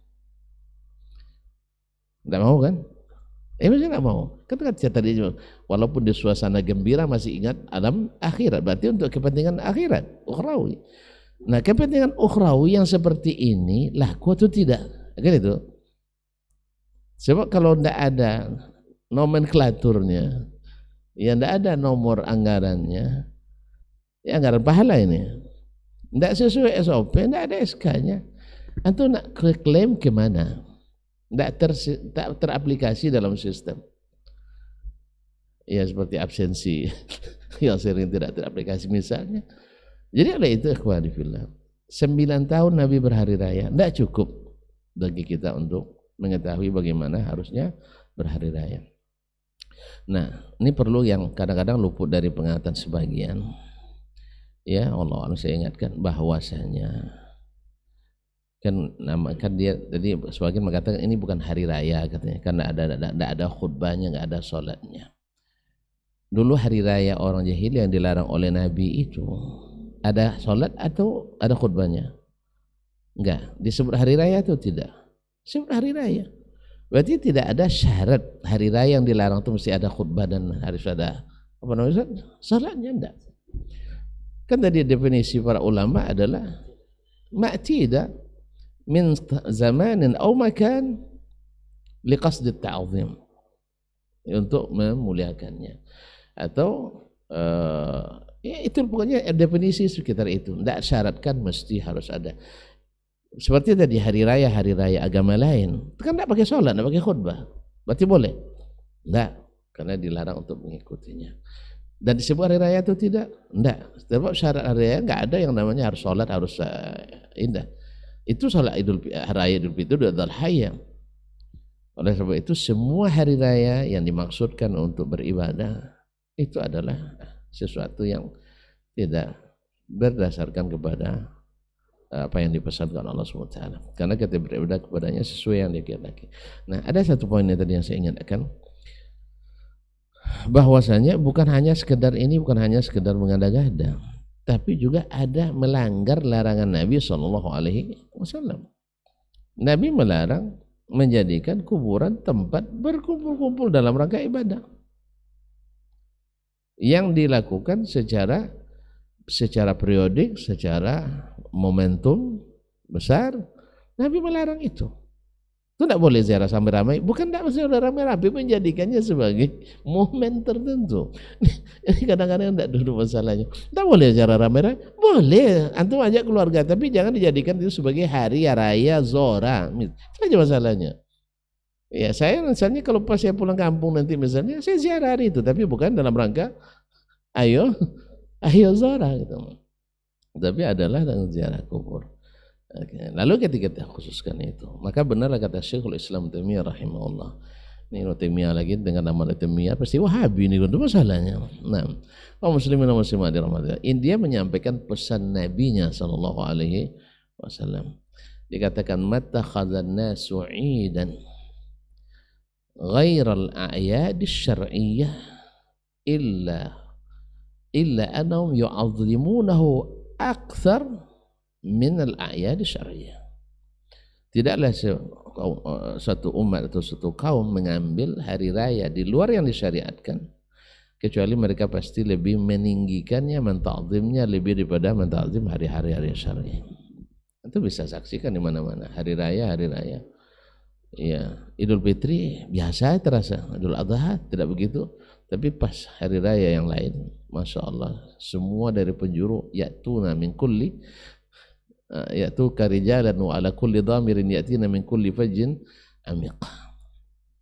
Tidak mau kan? Masih tidak mau. Kata tadi, walaupun di suasana gembira masih ingat alam akhirat, berarti untuk kepentingan akhirat, ukhrawi. Nah, kepentingan ukhrawi yang seperti ini laku atau tidak? Kan itu. Sebab kalau tidak ada nomenklaturnya, ya tidak ada nomor anggarannya, ya anggaran pahala ini tidak sesuai SOP, tidak ada SK-nya, antum nak klaim kemana? Tidak teraplikasi dalam sistem. Ya seperti absensi yang sering tidak teraplikasi misalnya. Jadi oleh itu ikhwani fillah, 9 tahun Nabi berhari raya tidak cukup bagi kita untuk mengetahui bagaimana harusnya berhari raya. Nah, ini perlu yang kadang-kadang luput dari pengetahuan sebagian. Ya Allah, saya ingatkan bahwasanya kan dia tadi sebagian mengatakan ini bukan hari raya katanya, karena ada khutbahnya, nggak ada sholatnya. Dulu hari raya orang jahiliyah yang dilarang oleh Nabi itu ada sholat atau ada khutbahnya? Enggak, disebut hari raya atau tidak? Disebut hari raya. Berarti tidak ada syarat hari raya yang dilarang itu mesti ada khutbah dan harus ada apa namanya sholatnya, enggak. Kan tadi definisi para ulama adalah ma'tida min zamanin aw makan liqasd at-ta'zim, untuk memuliakannya, atau ya itu pokoknya definisi sekitar itu, tidak syaratkan mesti harus ada. Seperti tadi hari raya agama lain itu kan tidak pakai sholat, tidak pakai khutbah, berarti boleh? Tidak, karena dilarang untuk mengikutinya. Dan di sebuah hari raya itu tidak, sebab syarat hari raya nggak ada yang namanya harus sholat, harus indah. Itu sholat hari raya Idul Fitri itu adalah hayya. Oleh sebab itu semua hari raya yang dimaksudkan untuk beribadah itu adalah sesuatu yang tidak berdasarkan kepada apa yang dipesankan Allah SWT. Karena kita beribadah kepadanya sesuai yang dia kehendaki. Nah, ada satu poin yang tadi yang saya ingatkan, bahwasanya bukan hanya sekedar mengada-ngada, tapi juga ada melanggar larangan Nabi SAW. Nabi melarang menjadikan kuburan tempat berkumpul-kumpul dalam rangka ibadah yang dilakukan secara periodik, secara momentum besar. Nabi melarang itu. Itu tidak boleh ziarah sampai ramai. Bukan tidak ziarah ramai-ramai, menjadikannya sebagai momen tertentu. Ini kadang-kadang tidak dulu masalahnya. Tidak boleh ziarah ramai-ramai. Boleh, antum ajak keluarga, tapi jangan dijadikan itu sebagai hari raya Zora. Itu aja masalahnya. Ya, saya misalnya kalau pas saya pulang kampung nanti misalnya, saya ziarah hari itu, tapi bukan dalam rangka ayo Zora gitu. Tapi adalah dalam ziarah kubur. Lalu ketika kita khususkan itu, maka benarlah kata Syekhul Islam Taimiyah rahimahullah. Ini Taimiyah lagi dengan nama Taimiyah pasti Wahabi ini itu masalahnya. Nah, kaum muslimin dan muslimat dirahmati, India menyampaikan pesan nabinya sallallahu alaihi wasallam. Dikatakan mattakhadhan nasu 'idan ghairal a'yad asy-syar'iyyah illa annahum yu'azzimunahu akthar min al-a'yad syar'iyyah. Tidaklah satu umat atau satu kaum mengambil hari raya di luar yang disyariatkan kecuali mereka pasti lebih meninggikannya, menta'zimnya lebih daripada menta'zim hari-hari syar'i. Itu bisa saksikan di mana-mana. Hari raya. Ya, Idul Fitri biasa terasa, Idul Adha tidak begitu. Tapi pas hari raya yang lain, Masya Allah, semua dari penjuru ya'tuna min kulli ya'tuka rijalan wa ala kulli dhamirin ya'tina min kulli fajjin amiq.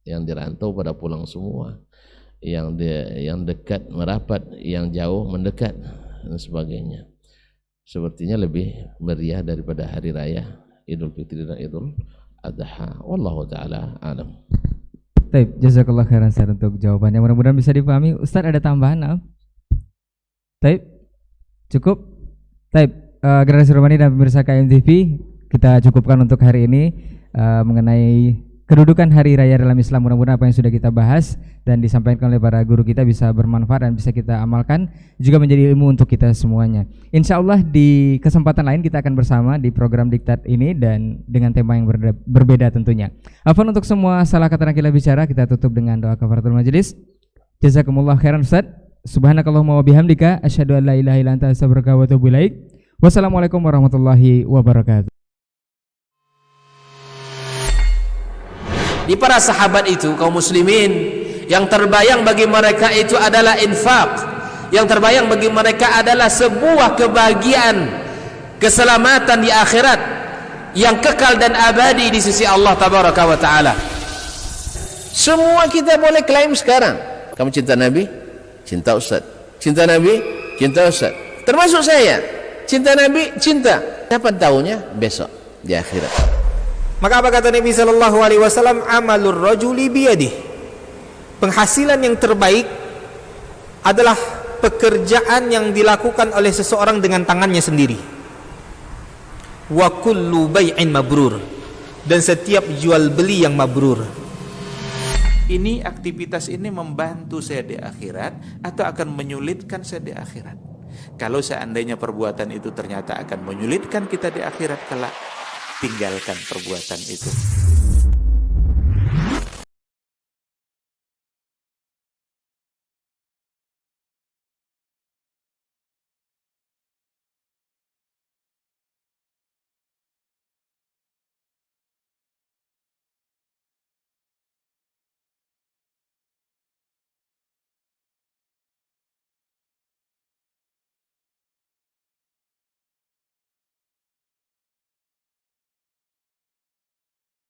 Yang dirantau pada pulang semua, yang dekat merapat, yang jauh mendekat dan sebagainya. Sepertinya lebih meriah daripada hari raya Idul Fitri dan Idul Adha. Wallahu taala alam. Taib, jazakallah khairan Ustaz untuk jawabannya. Mudah-mudahan bisa dipahami. Ustaz ada tambahan? Taib, cukup. Taib, Generasi Romani dan pemirsa KMTV, kita cukupkan untuk hari ini mengenai kedudukan hari raya dalam Islam. Mudah-mudahan apa yang sudah kita bahas dan disampaikan oleh para guru kita bisa bermanfaat dan bisa kita amalkan, juga menjadi ilmu untuk kita semuanya. Insya Allah di kesempatan lain kita akan bersama di program Diktat ini dan dengan tema yang berbeda tentunya. Afwan untuk semua salah kata kita bicara, kita tutup dengan doa kafaratul majelis. Jazakumullah khairan Ustaz. Subhanakallahumma wa bihamdika asyhadu an la ilaha illa anta astaghfiruka wa atubu ilaik. Wassalamualaikum warahmatullahi wabarakatuh. Di para sahabat itu, kaum muslimin, yang terbayang bagi mereka itu adalah infak. Yang terbayang bagi mereka adalah sebuah kebahagiaan, keselamatan di akhirat yang kekal dan abadi di sisi Allah tabaraka wa taala. Semua kita boleh klaim sekarang. Kamu cinta Nabi? Cinta Ustaz. Cinta Nabi? Cinta Ustaz. Termasuk saya. Cinta Nabi? Cinta. Dapat tahunya besok di akhirat. Maka apa kata Nabi sallallahu alaihi wasallam? Amalur rajuli biyadihi. Penghasilan yang terbaik adalah pekerjaan yang dilakukan oleh seseorang dengan tangannya sendiri. Wa kullu bai'in mabrur. Dan setiap jual beli yang mabrur. Ini aktivitas ini membantu saya di akhirat atau akan menyulitkan saya di akhirat? Kalau seandainya perbuatan itu ternyata akan menyulitkan kita di akhirat kelak, tinggalkan perbuatan itu.